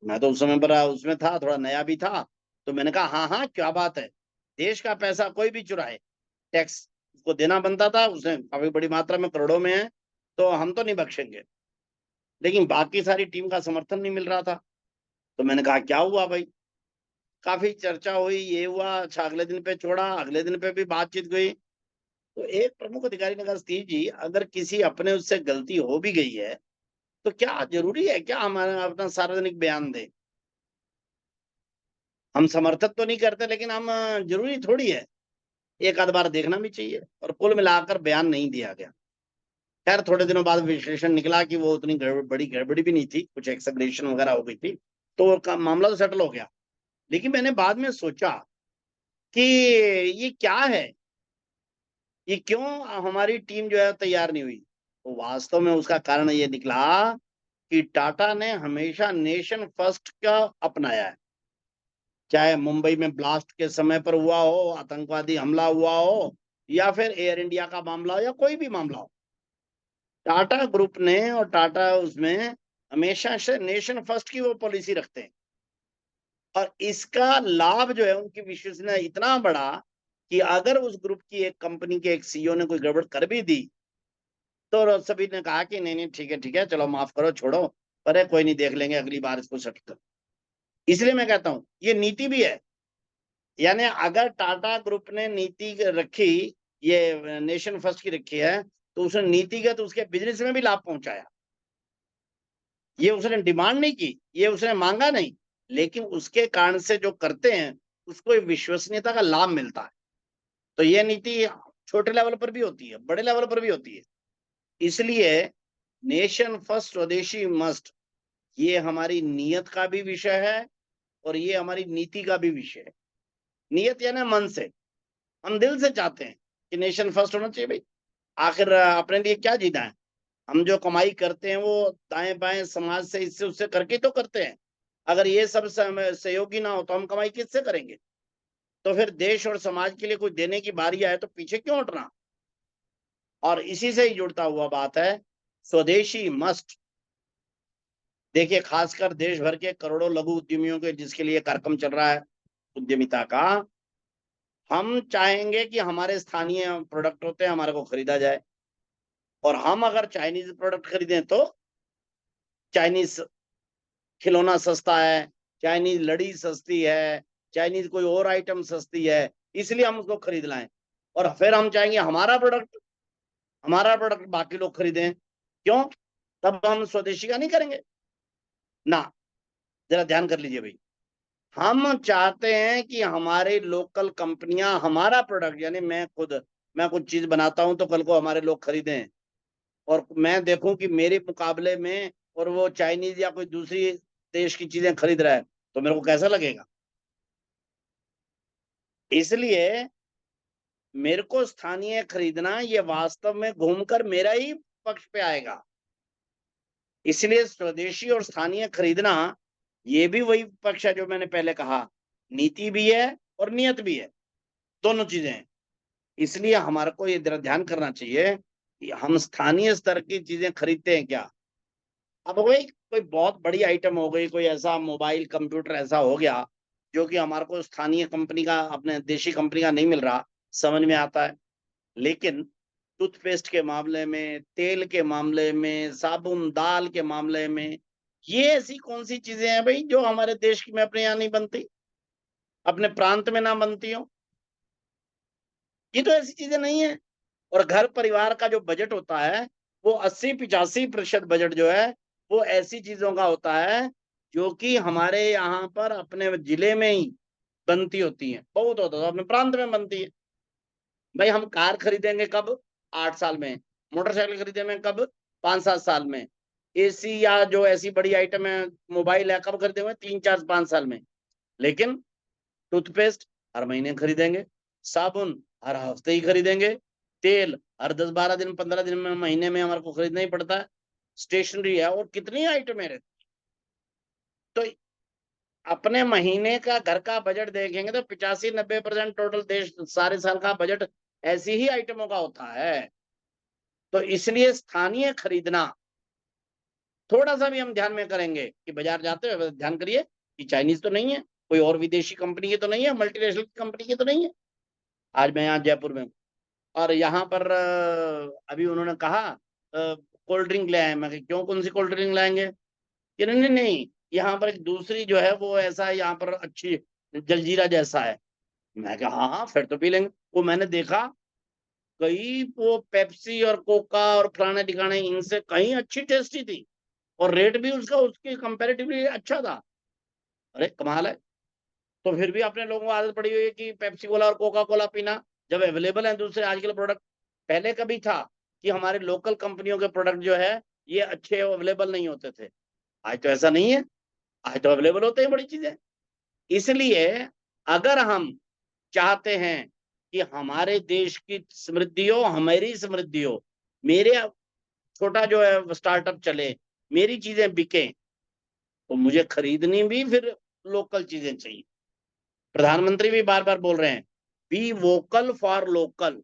मैं तो उस समय बड़ा उसमें था, थोड़ा नया भी था, तो मैंने कहा हाँ हाँ क्या बात है, देश का पैसा कोई भी चुराए, टैक्स उसको देना बनता था, उसने काफी बड़ी मात्रा में करोड़ों में है, तो हम तो नहीं बख्शेंगे। लेकिन बाकी सारी टीम का समर्थन नहीं मिल रहा था, तो मैंने कहा क्या हुआ भाई, काफी चर्चा हुई, ये हुआ, अच्छा अगले दिन पे छोड़ा, अगले दिन पे भी बातचीत हुई। तो एक प्रमुख अधिकारी ने कहा स्टीव जी, अगर किसी अपने उससे गलती हो भी गई है तो क्या जरूरी है क्या हमारा अपना सार्वजनिक बयान दें? हम समर्थन तो नहीं करते, लेकिन हम जरूरी थोड़ी है, एक आध बार देखना भी चाहिए। और कुल मिलाकर बयान नहीं दिया गया। खैर थोड़े दिनों बाद विश्लेषण निकला कि वो उतनी बड़ी गड़बड़ी भी नहीं थी, कुछ एक्सग्रेशन वगैरह हो गई थी, तो मामला तो सेटल हो गया। लेकिन मैंने बाद में सोचा कि ये क्या है, ये क्यों हमारी टीम जो है तैयार नहीं हुई? तो वास्तव में उसका कारण ये निकला कि टाटा ने हमेशा नेशन फर्स्ट का अपनाया है। चाहे मुंबई में ब्लास्ट के समय पर हुआ हो, आतंकवादी हमला हुआ हो, या फिर एयर इंडिया का मामला हो, या कोई भी मामला हो, टाटा ग्रुप ने और टाटा उसमें हमेशा से नेशन फर्स्ट की वो पॉलिसी रखते हैं। और इसका लाभ जो है उनकी विश्वसनीयता इतना बड़ा कि अगर उस ग्रुप की एक कंपनी के एक सीईओ ने कोई गड़बड़ कर भी दी तो सभी ने कहा कि नहीं नहीं ठीक है चलो माफ करो छोड़ो, अरे कोई नहीं देख लेंगे अगली बार इसको सेट कर। इसलिए मैं कहता हूं ये नीति भी है, यानी अगर टाटा ग्रुप ने नीति रखी, ये नेशन फर्स्ट की रखी है, तो उसने नीतिगत उसके बिजनेस में भी लाभ पहुंचाया। ये उसने डिमांड नहीं की, ये उसने मांगा नहीं, लेकिन उसके कारण से जो करते हैं उसको विश्वसनीयता का लाभ मिलता है। तो ये नीति छोटे लेवल पर भी होती है, बड़े लेवल पर भी होती है। इसलिए नेशन फर्स्ट स्वदेशी मस्ट, ये हमारी नियत का भी विषय है और ये हमारी नीति का भी विषय है। नियत यानी मन से, हम दिल से चाहते हैं कि नेशन फर्स्ट होना चाहिए भाई। आखिर अपने लिए क्या जीना है? हम जो कमाई करते हैं वो दाएं बाएं समाज से इससे उससे करके तो करते हैं। अगर ये सब सहयोगी ना हो तो हम कमाई किससे करेंगे? तो फिर देश और समाज के लिए कोई देने की बारी आए तो पीछे क्यों हटना? और इसी से ही जुड़ता हुआ बात है स्वदेशी मस्ट। देखिए खासकर देश भर के करोड़ों लघु उद्यमियों के जिसके लिए कार्यक्रम चल रहा है उद्यमिता का, हम चाहेंगे कि हमारे स्थानीय प्रोडक्ट होते हैं हमारे को खरीदा जाए। और हम अगर चाइनीज प्रोडक्ट खरीदें तो चाइनीज खिलौना सस्ता है, चाइनीज लड़ी सस्ती है, चाइनीज कोई और आइटम सस्ती है, इसलिए हम उसको खरीद लाएं। और फिर हम चाहेंगे हमारा प्रोडक्ट बाकी लोग खरीदें, क्यों? तब हम स्वदेशी का नहीं करेंगे ना। जरा ध्यान कर लीजिए भाई, हम चाहते हैं कि हमारे लोकल कंपनियां हमारा प्रोडक्ट, यानी मैं कुछ चीज बनाता हूं तो कल को हमारे लोग खरीदें, और मैं देखूं कि मेरे मुकाबले में और वो चाइनीज या कोई दूसरी देश की चीजें खरीद रहा है, तो मेरे को कैसा लगेगा? इसलिए मेरे को स्थानीय खरीदना ये वास्तव में घूमकर मेरा ही पक्ष पे आएगा। इसलिए स्वदेशी और स्थानीय खरीदना ये भी वही पक्ष है जो मैंने पहले कहा, नीति भी है और नियत भी है, दोनों चीजें हैं। इसलिए हमारे को ये ध्यान करना चाहिए कि हम स्थानीय स्तर की चीजें खरीदते हैं क्या। अब वही कोई बहुत बड़ी आइटम हो गई, कोई ऐसा मोबाइल कंप्यूटर ऐसा हो गया जो कि हमारे को स्थानीय कंपनी का, अपने देशी कंपनी का नहीं मिल रहा, समझ में आता है। लेकिन टूथपेस्ट के मामले में, तेल के मामले में, साबुन दाल के मामले में, ये ऐसी कौन सी चीजें हैं भाई जो हमारे देश में अपने यहाँ नहीं बनती, अपने प्रांत में ना बनती हो? ये तो ऐसी चीजें नहीं है। और घर परिवार का जो बजट होता है वो 80-85% बजट जो है वो ऐसी चीजों का होता है जो कि हमारे यहाँ पर अपने जिले में ही बनती होती है, बहुत होता है तो अपने प्रांत में बनती है। भाई हम कार खरीदेंगे कब? 8 साल में। मोटरसाइकिल खरीदेंगे कब? 5-7 साल में। एसी या जो ऐसी बड़ी आइटम है, मोबाइल है, कब खरीदेंगे? 3-4-5 साल में। लेकिन टूथपेस्ट हर महीने खरीदेंगे, साबुन हर हफ्ते ही खरीदेंगे, तेल हर 10-12 दिन 15 दिन में, महीने में हमारे को खरीदना ही पड़ता है, स्टेशनरी है और कितनी आइटमें रहती। तो अपने महीने का घर का बजट देखेंगे तो 85-90% टोटल देश सारे साल का बजट ऐसी ही आइटमों का होता है। तो इसलिए स्थानीय खरीदना थोड़ा सा भी हम ध्यान में करेंगे कि बाजार जाते हुए ध्यान करिए कि चाइनीज तो नहीं है, कोई और विदेशी कंपनी की तो नहीं है, मल्टीनेशनल कंपनी की तो नहीं है। आज मैं यहाँ जयपुर में हूँ और यहाँ पर अभी उन्होंने कहा कोल्ड ड्रिंक ले आए। मैं कहा, क्यों, कौन सी कोल्ड ड्रिंक लाएंगे? कि नहीं नहीं, यहाँ पर एक दूसरी जो है वो ऐसा है, यहाँ पर अच्छी जलजीरा जैसा है। मैं कहा हाँ हाँ फिर तो पी लेंगे। वो मैंने देखा कई वो पेप्सी और कोका और फलाने ठिकाने इनसे कहीं अच्छी टेस्टी थी और रेट भी उसका उसके कंपैरेटिवली अच्छा था। अरे कमाल है। तो फिर भी अपने लोगों को आदत पड़ी हुई है कि पेप्सी कोला और कोका कोला पीना, जब अवेलेबल है दूसरे आजकल प्रोडक्ट। पहले कभी था कि हमारे लोकल कंपनियों के प्रोडक्ट जो है ये अच्छे अवेलेबल नहीं होते थे। आज तो ऐसा नहीं है, आज तो अवेलेबल होते हैं बड़ी चीजें। इसलिए अगर हम चाहते हैं कि हमारे देश की समृद्धि हो, हमारी समृद्धि हो, मेरे छोटा जो है स्टार्टअप चले, मेरी चीजें बिके, तो मुझे खरीदनी भी फिर लोकल चीजें चाहिए। प्रधानमंत्री भी बार बार बोल रहे हैं बी वोकल फॉर लोकल।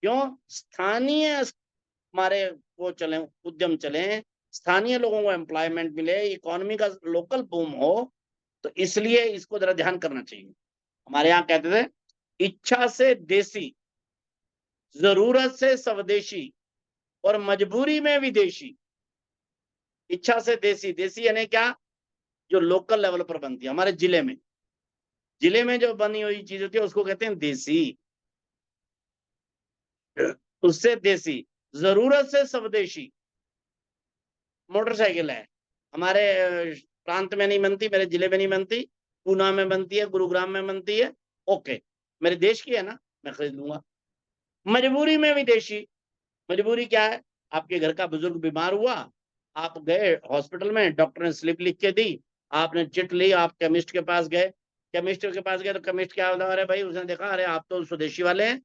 क्यों? स्थानीय हमारे वो चले, उद्यम चले, स्थानीय लोगों को एम्प्लॉयमेंट मिले, इकोनॉमी का लोकल बूम हो। तो इसलिए इसको जरा ध्यान करना चाहिए। हमारे यहाँ कहते थे इच्छा से देसी, जरूरत से स्वदेशी और मजबूरी में विदेशी। इच्छा से देसी, देसी यानी क्या? जो लोकल लेवल पर बनती है हमारे जिले में जो बनी हुई चीज होती है उसको कहते हैं देसी, उससे देसी। जरूरत से स्वदेशी, मोटरसाइकिल है हमारे प्रांत में नहीं बनती, मेरे जिले में नहीं बनती, पूना में बनती है, गुरुग्राम में बनती है, ओके, मेरे देश की है ना, मैं खरीद लूंगा। मजबूरी में विदेशी। मजबूरी क्या है? आपके घर का बुजुर्ग बीमार हुआ, आप गए हॉस्पिटल में, डॉक्टर ने स्लिप लिख के दी, आपने चिट ली, आप केमिस्ट के पास गए, तो केमिस्ट क्या होता है? अरे भाई उसने देखा, अरे आप तो स्वदेशी वाले हैं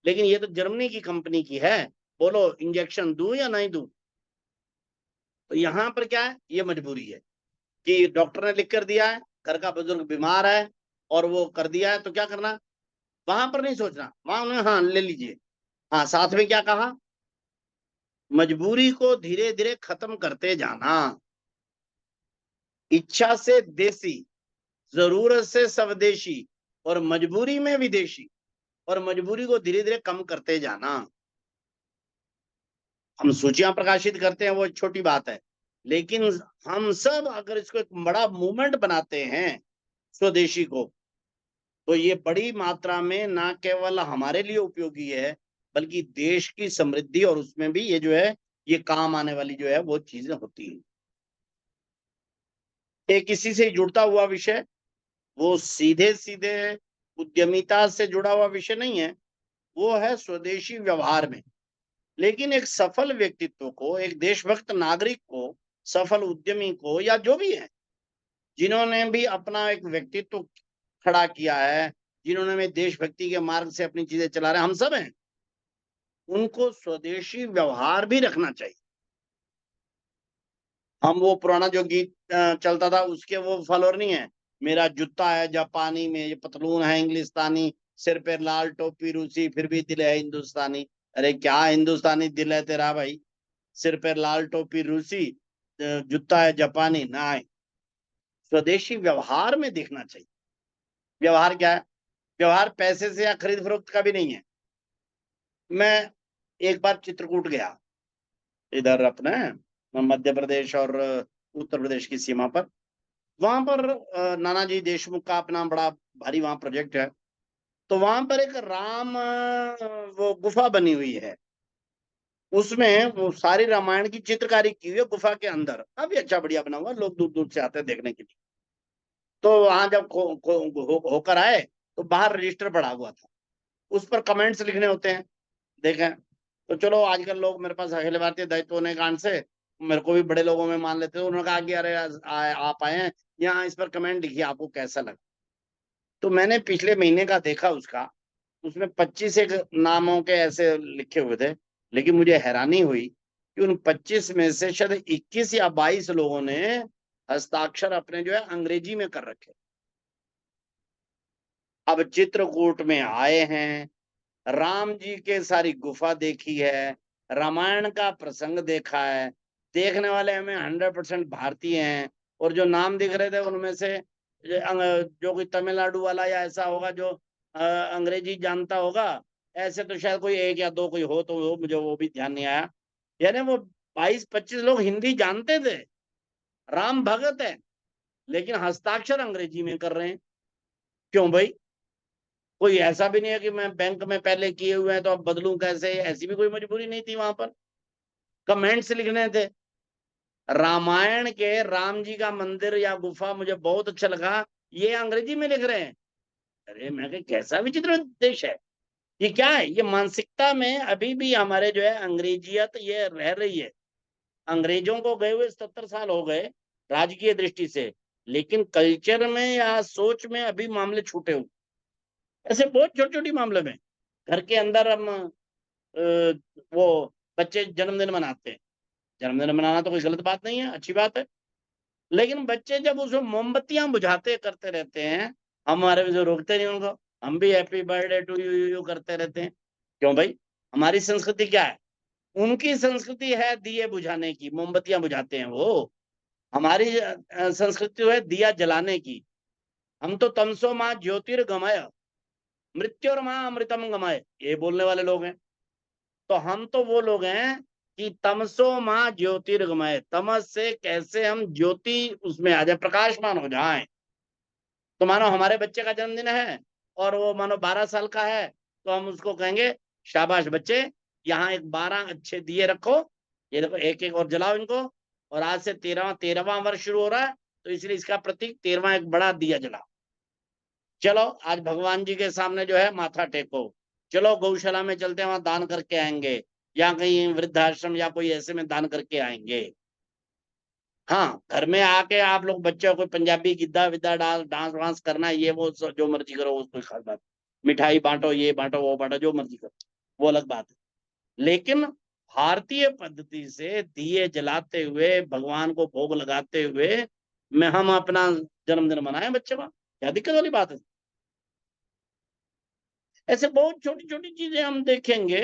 लेकिन ये तो जर्मनी की कंपनी की है, बोलो इंजेक्शन दूं या नहीं दूं? तो यहाँ पर क्या है? ये मजबूरी है कि डॉक्टर ने लिख कर दिया है, घर का बुजुर्ग बीमार है और वो कर दिया है, तो क्या करना? वहां पर नहीं सोचना, वहां उन्होंने हाँ ले लीजिए। हाँ, साथ में क्या कहा? मजबूरी को धीरे धीरे खत्म करते जाना। इच्छा से देसी, जरूरत से स्वदेशी और मजबूरी में विदेशी, और मजबूरी को धीरे धीरे कम करते जाना। हम सूचियां प्रकाशित करते हैं वो छोटी बात है, लेकिन हम सब अगर इसको एक बड़ा मूवमेंट बनाते हैं स्वदेशी को, तो ये बड़ी मात्रा में ना केवल हमारे लिए उपयोगी है बल्कि देश की समृद्धि और उसमें भी ये जो है ये काम आने वाली जो है वो चीजें होती हैं। एक इसी से जुड़ता हुआ विषय, वो सीधे सीधे उद्यमिता से जुड़ा हुआ विषय नहीं है, वो है स्वदेशी व्यवहार में। लेकिन एक सफल व्यक्तित्व को, एक देशभक्त नागरिक को, सफल उद्यमी को, या जो भी है जिन्होंने भी अपना एक व्यक्तित्व खड़ा किया है, जिन्होंने भी देशभक्ति के मार्ग से अपनी चीजें चला रहे हैं, हम सब हैं, उनको स्वदेशी व्यवहार भी रखना चाहिए। हम वो पुराना जो गीत चलता था उसके वो फॉलोअर नहीं है। मेरा जूता है जापानी में, ये पतलून है इंग्लिस्तानी, सिर पे लाल टोपी रूसी, फिर भी दिल है हिंदुस्तानी। अरे क्या हिंदुस्तानी दिल है तेरा भाई? सिर पे लाल टोपी रूसी, जूता है जापानी ना है। स्वदेशी व्यवहार में देखना चाहिए। व्यवहार क्या है? व्यवहार पैसे से या खरीद फरोख्त का भी नहीं है। मैं एक बार चित्रकूट गया, इधर अपने मध्य प्रदेश और उत्तर प्रदेश की सीमा पर। वहां पर नानाजी देशमुख का अपना बड़ा भारी वहां प्रोजेक्ट है। तो वहां पर एक राम वो गुफा बनी हुई है, उसमें वो सारी रामायण की चित्रकारी की हुई है गुफा के अंदर, काफी अच्छा बढ़िया बना हुआ, लोग दूर दूर से आते हैं देखने के लिए। तो वहां जब होकर आए तो बाहर रजिस्टर पड़ा हुआ था, उस पर कमेंट्स लिखने होते हैं, देखें। तो चलो आजकल लोग मेरे पास अखिल भारतीय दायित्व होने कारण से मेरे को भी बड़े लोगों में मान लेते हैं। उन्होंने कहा कि अरे आप आए हैं यहाँ, इस पर कमेंट लिखिए, आपको कैसा लगा। तो मैंने पिछले महीने का देखा उसका, उसमें 25 एक नामों के ऐसे लिखे हुए थे, लेकिन मुझे हैरानी हुई कि उन 25 में से शायद 21 या 22 लोगों ने हस्ताक्षर अपने जो है अंग्रेजी में कर रखे। अब चित्रकूट में आए हैं, राम जी के सारी गुफा देखी है, रामायण का प्रसंग देखा है, देखने वाले हमें 100% भारतीय हैं। और जो नाम दिख रहे थे उनमें से जो कोई तमिलनाडु वाला या ऐसा होगा जो अंग्रेजी जानता होगा, ऐसे तो शायद कोई एक या दो कोई हो, तो वो मुझे वो भी ध्यान नहीं आया। यानी वो 22-25 लोग हिंदी जानते थे, राम भगत है, लेकिन हस्ताक्षर अंग्रेजी में कर रहे हैं। क्यों भाई? कोई ऐसा भी नहीं है कि मैं बैंक में पहले किए हुए हैं तो अब बदलूं कैसे, ऐसी भी कोई मजबूरी नहीं थी। वहां पर कमेंट्स लिखने थे। रामायण के राम जी का मंदिर या गुफा मुझे बहुत अच्छा लगा, ये अंग्रेजी में लिख रहे हैं। अरे मैं कहा कैसा विचित्र देश है ये, क्या है ये? मानसिकता में अभी भी हमारे जो है अंग्रेजियत ये रह रही है। अंग्रेजों को गए हुए 77 साल हो गए राजकीय दृष्टि से, लेकिन कल्चर में या सोच में अभी मामले छूटे हुए। ऐसे बहुत छोटी छोटी मामले में घर के अंदर हम वो बच्चे जन्मदिन मनाते हैं। जन्मदिन मनाना तो कोई गलत बात नहीं है, अच्छी बात है। लेकिन बच्चे जब उसमें मोमबत्तियां बुझाते करते रहते हैं, हमारे भी जो रोकते नहीं उनको, हम भी हैप्पी बर्थडे टू यू करते रहते हैं। क्यों भाई? हमारी संस्कृति क्या है? उनकी संस्कृति है दिए बुझाने की, मोमबत्तियां बुझाते हैं वो। हमारी संस्कृति है दिया जलाने की। हम तो तमसो माँ ज्योतिर्गमय मृत्योर्मा अमृतम गमय, ये बोलने वाले लोग हैं। तो हम तो वो लोग हैं कि तमसो माँ ज्योतिर्गमय, तमस से कैसे हम ज्योति उसमें आ जाए, प्रकाशमान हो जाए। तो मानो हमारे बच्चे का जन्मदिन है और वो मानो 12 साल का है, तो हम उसको कहेंगे शाबाश बच्चे, यहाँ एक 12 अच्छे दिए रखो, ये देखो एक एक और जलाओ इनको, और आज से 13वां वर्ष शुरू हो रहा है, तो इसलिए इसका प्रतीक 13वां एक बड़ा दिया जलाओ। चलो आज भगवान जी के सामने जो है माथा टेको, चलो गौशाला में चलते हैं, वहां दान करके आएंगे, या कहीं वृद्धाश्रम या कोई ऐसे में दान करके आएंगे। हाँ, घर में आके आप लोग बच्चों को पंजाबी गिद्दा विद्दा डांस वांस करना है, ये वो जो मर्जी करो, उसको खास बात। मिठाई बांटो, ये बांटो, वो बांटो, जो मर्जी करो, वो अलग बात है। लेकिन भारतीय पद्धति से दिए जलाते हुए, भगवान को भोग लगाते हुए में हम अपना जन्मदिन मनाएं बच्चे का, क्या दिक्कत वाली बात है? ऐसे बहुत छोटी छोटी चीजें हम देखेंगे,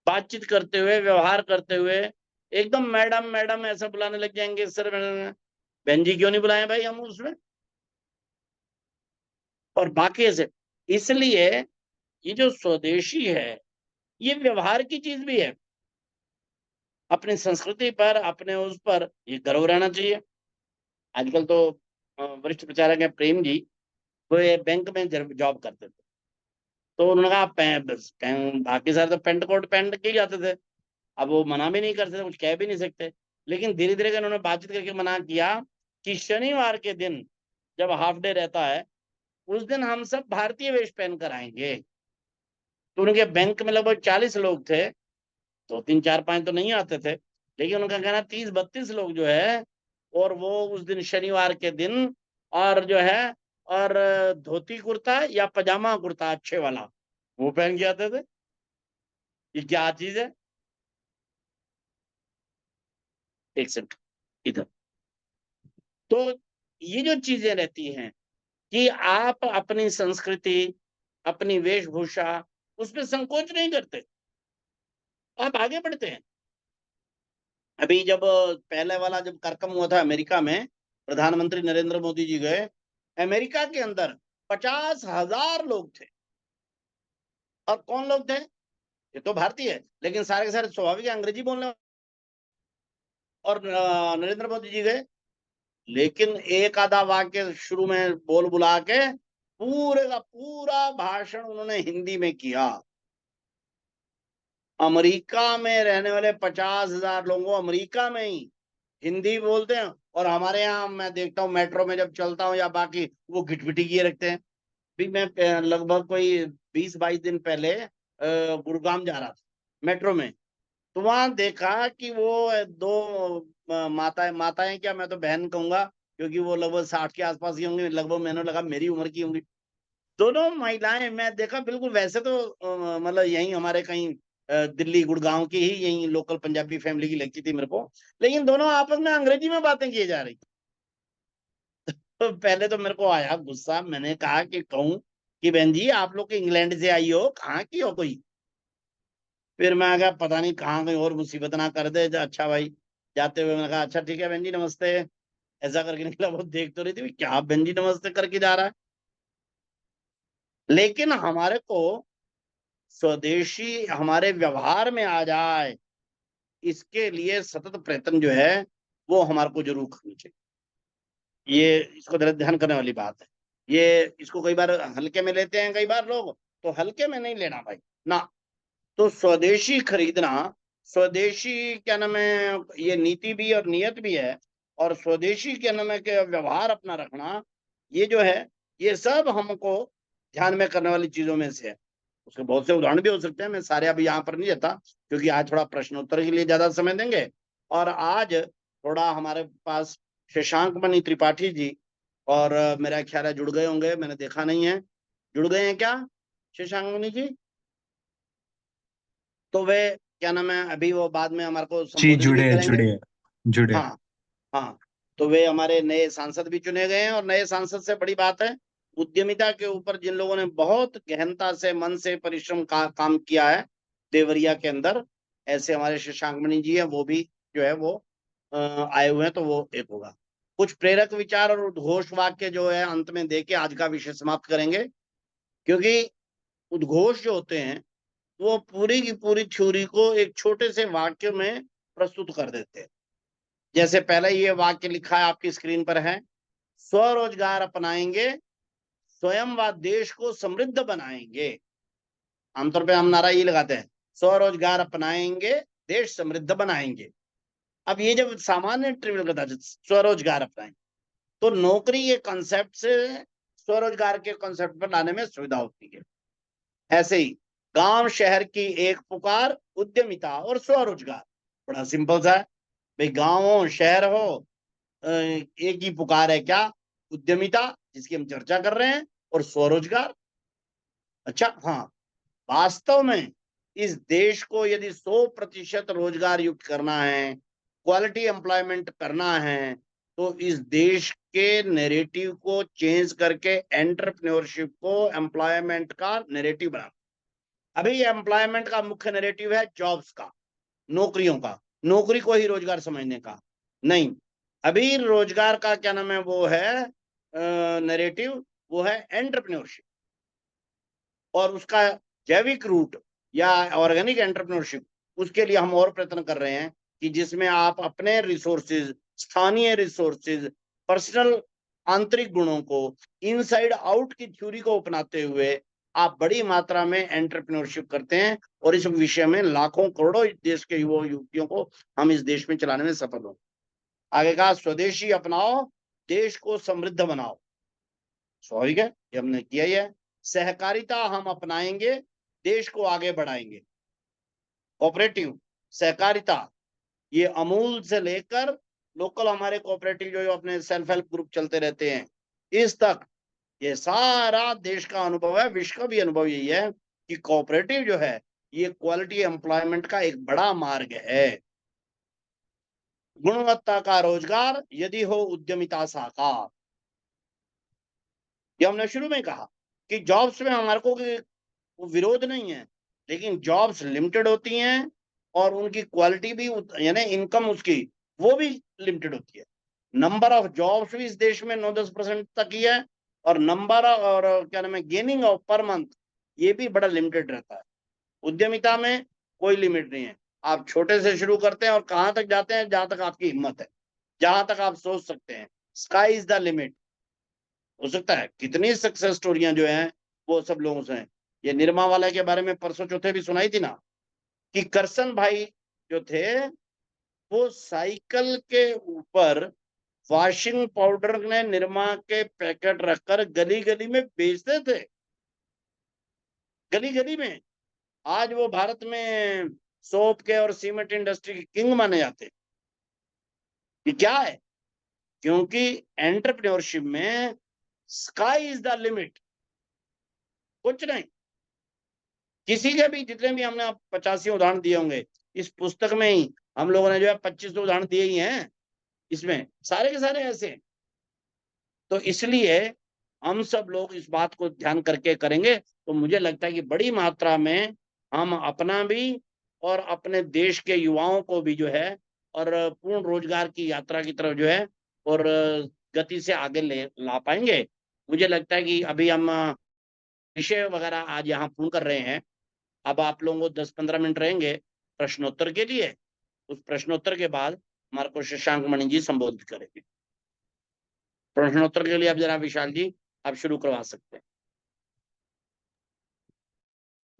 बातचीत करते हुए, व्यवहार करते हुए एकदम मैडम मैडम ऐसा बुलाने लग जाएंगे। सर बहन जी क्यों नहीं बुलाए भाई हम उसमें? और बाकी ऐसे, इसलिए ये जो स्वदेशी है ये व्यवहार की चीज भी है। अपनी संस्कृति पर, अपने उस पर ये गर्व रहना चाहिए। आजकल तो वरिष्ठ प्रचारक है प्रेम जी, वो बैंक में जॉब करते थे, तो उन्होंने कहा बाकी सारे तो पेंट कोट पहन के ही जाते थे, अब वो मना भी नहीं कर सकते, कुछ कह भी नहीं सकते। लेकिन धीरे धीरे उन्होंने बातचीत करके मना किया कि शनिवार के दिन जब हाफ डे रहता है, उस दिन हम सब भारतीय वेश पहन कर आएंगे। तो उनके बैंक में लगभग 40 लोग थे, तो 3 4 5 तो नहीं आते थे, लेकिन उनका कहना 30-32 लोग जो है, और वो उस दिन शनिवार के दिन, और जो है और धोती कुर्ता या पजामा कुर्ता अच्छे वाला वो पहन के आते थे। ये क्या चीज है? एक सेकंड इधर। तो ये जो चीजें रहती हैं कि आप अपनी संस्कृति, अपनी वेशभूषा, उसमें संकोच नहीं करते, आप आगे बढ़ते हैं। अभी जब पहले वाला जब कार्यक्रम हुआ था अमेरिका में, प्रधानमंत्री नरेंद्र मोदी जी गए अमेरिका के अंदर, 50,000 लोग थे। और कौन लोग थे? ये तो भारतीय है, लेकिन सारे के सारे स्वाभाविक अंग्रेजी बोलने वाले। और नरेंद्र मोदी जी गए, लेकिन एक आधा वाक्य शुरू में बोल बुला के पूरे का पूरा भाषण उन्होंने हिंदी में किया। अमेरिका में रहने वाले 50,000 लोगों, अमेरिका में ही हिंदी बोलते हैं। और हमारे यहाँ मैं देखता हूँ मेट्रो में जब चलता हूँ या बाकी, वो घिटपिटी किए रखते हैं। भी मैं लगभग कोई 20-22 दिन पहले गुड़गांव जा रहा था मेट्रो में, तो वहां देखा कि वो दो माताएं क्या, मैं तो बहन कहूंगा, क्योंकि वो लगभग 60 के आसपास की होंगी, लगभग मैंने लगा मेरी उम्र की होंगी। दोनों महिलाएं मैं देखा बिल्कुल वैसे तो मतलब यही हमारे कहीं दिल्ली गुड़गांव की ही यही लोकल पंजाबी फैमिली की लगती थी मेरे को, लेकिन दोनों आपस में अंग्रेजी में बातें किए जा रही थी। तो पहले तो मेरे को आया गुस्सा, मैंने कहा कि कहूँ कि बहन जी आप लोग इंग्लैंड से आई हो, कहाँ की हो कोई? फिर मैं कहा पता नहीं कहाँ कहीं और मुसीबत ना कर दे। अच्छा भाई, जाते हुए मैंने कहा अच्छा ठीक है बहन जी नमस्ते, ऐसा करके निकला। वो देख तो रही थी क्या बहन जी नमस्ते करके जा रहा है। लेकिन हमारे को स्वदेशी हमारे व्यवहार में आ जाए, इसके लिए सतत प्रयत्न जो है वो हमारे को जरूर करनी चाहिए। ये इसको ध्यान करने वाली बात है। ये इसको कई बार हल्के में लेते हैं कई बार लोग, तो हल्के में नहीं लेना भाई ना। तो स्वदेशी खरीदना, स्वदेशी क्या नाम है, ये नीति भी और नियत भी है, और स्वदेशी क्या नाम है के व्यवहार अपना रखना, ये जो है ये सब हमको ध्यान में करने वाली चीजों में से है। उसके बहुत से उदाहरण भी हो सकते हैं, मैं सारे अभी यहाँ पर नहीं जाता क्योंकि आज थोड़ा प्रश्नोत्तर के लिए ज्यादा समय देंगे। और आज थोड़ा हमारे पास शशांक मणि त्रिपाठी जी, और मेरा ख्याल है जुड़ गए होंगे, मैंने देखा नहीं है। जुड़ गए हैं क्या शशांक मणि जी? तो वे क्या नाम है अभी वो बाद में हमारे को जी संबोधित भी जुड़े करेंगे। जुड़े। हाँ हाँ, तो वे हमारे नए सांसद भी चुने गए हैं, और नए सांसद से बड़ी बात है, उद्यमिता के ऊपर जिन लोगों ने बहुत गहनता से मन से परिश्रम का काम किया है देवरिया के अंदर, ऐसे हमारे शशांक मणि जी हैं, वो भी जो है वो आए हुए हैं। तो वो एक होगा। कुछ प्रेरक विचार और उद्घोष वाक्य जो है अंत में देके आज का विषय समाप्त करेंगे, क्योंकि उद्घोष जो होते हैं वो पूरी की पूरी थ्योरी को एक छोटे से वाक्य में प्रस्तुत कर देते हैं। जैसे पहले ये वाक्य लिखा है आपकी स्क्रीन पर है, स्वरोजगार अपनाएंगे, स्वयं व देश को समृद्ध बनाएंगे। आमतौर पे हम नारा ये लगाते हैं, स्वरोजगार अपनाएंगे, देश समृद्ध बनाएंगे। अब ये जब सामान्य ट्रिवियल करता है स्वरोजगार अपनाएंगे, तो नौकरी के कंसेप्ट से स्वरोजगार के कंसेप्ट पर लाने में सुविधा होती है। ऐसे ही गांव शहर की एक पुकार, उद्यमिता और स्वरोजगार, बड़ा सिंपल सा है भाई। गांव हो शहर हो, एक ही पुकार है क्या? उद्यमिता, जिसकी हम चर्चा कर रहे हैं, और स्वरोजगार। अच्छा हाँ, वास्तव में इस देश को यदि 100% रोजगार युक्त करना है, क्वालिटी एम्प्लॉयमेंट करना है, तो इस देश के नैरेटिव को चेंज करके एंटरप्रेन्योरशिप को एम्प्लॉयमेंट का नैरेटिव बनाना। अभी एम्प्लॉयमेंट का मुख्य नैरेटिव है जॉब्स का, नौकरियों का, नौकरी को ही रोजगार समझने का नहीं। अभी रोजगार का क्या नाम है वो है नैरेटिव, वो है एंटरप्रेन्योरशिप, और उसका जैविक रूट या ऑर्गेनिक एंटरप्रेन्योरशिप, उसके लिए हम और प्रयत्न कर रहे हैं कि जिसमें आप अपने रिसोर्सेज, स्थानीय रिसोर्सेज, पर्सनल आंतरिक गुणों को, इनसाइड आउट की थ्योरी को अपनाते हुए आप बड़ी मात्रा में एंटरप्रेन्योरशिप करते हैं, और इस विषय में लाखों करोड़ों देश के युवा युवतियों को हम इस देश में चलाने में सफल हों। आगे कहा स्वदेशी अपनाओ, देश को समृद्ध बनाओ। स्वाभाविक है, ये हमने किया ही है। सहकारिता हम अपनाएंगे, देश को आगे बढ़ाएंगे। कोऑपरेटिव, सहकारिता, ये अमूल से लेकर लोकल हमारे कोऑपरेटिव जो अपने सेल्फ हेल्प ग्रुप चलते रहते हैं, इस तक ये सारा देश का अनुभव है, विश्व का भी अनुभव यही है कि कोऑपरेटिव जो है ये क्वालिटी एम्प्लॉयमेंट का एक बड़ा मार्ग है। गुणवत्ता का रोजगार यदि हो उद्यमिता साकार, ये हमने शुरू में कहा कि जॉब्स में हमारे को विरोध नहीं है, लेकिन जॉब्स लिमिटेड होती हैं, और उनकी क्वालिटी भी यानी इनकम उसकी वो भी लिमिटेड होती है। नंबर ऑफ जॉब्स भी इस देश में 9-10% तक ही है, और नंबर और क्या नाम है गेनिंग ऑफ पर मंथ, ये भी बड़ा लिमिटेड रहता है। उद्यमिता में कोई लिमिट नहीं है, आप छोटे से शुरू करते हैं और कहाँ तक जाते हैं, जहां तक आपकी हिम्मत है, जहां तक आप सोच सकते हैं। Sky is the limit. हो सकता है कितनी सक्सेस स्टोरियां जो हैं वो सब लोगों से हैं। ये निरमा वाला के बारे में परसों चौथे भी सुनाई थी ना, कि करसन भाई जो थे वो साइकिल के ऊपर वॉशिंग पाउडर ने निरमा के पैकेट रखकर गली गली में बेचते थे, गली गली में। आज वो भारत में सोप के और सीमेंट इंडस्ट्री के किंग माने जाते हैं। ये क्या है? क्योंकि एंटरप्रेन्योरशिप में स्काई इज द लिमिट, कुछ नहीं। किसी के भी जितने भी हमने 85 उदाहरण दिए होंगे इस पुस्तक में ही हम लोगों ने जो है 25 उदाहरण दिए ही हैं, इसमें सारे के सारे ऐसे हैं। तो इसलिए हम सब लोग इस बात को ध्यान करके करेंगे तो मुझे लगता है कि बड़ी मात्रा में हम अपना भी और अपने देश के युवाओं को भी जो है और पूर्ण रोजगार की यात्रा की तरफ जो है और गति से आगे ला पाएंगे। मुझे लगता है कि अभी हम विषय वगैरह आज यहाँ पूर्ण कर रहे हैं। अब आप लोगों को 10-15 मिनट रहेंगे प्रश्नोत्तर के लिए। उस प्रश्नोत्तर के बाद हमारे को शशांक मणि जी संबोधित करेंगे। प्रश्नोत्तर के लिए अब जरा विशाल जी आप शुरू करवा सकते हैं।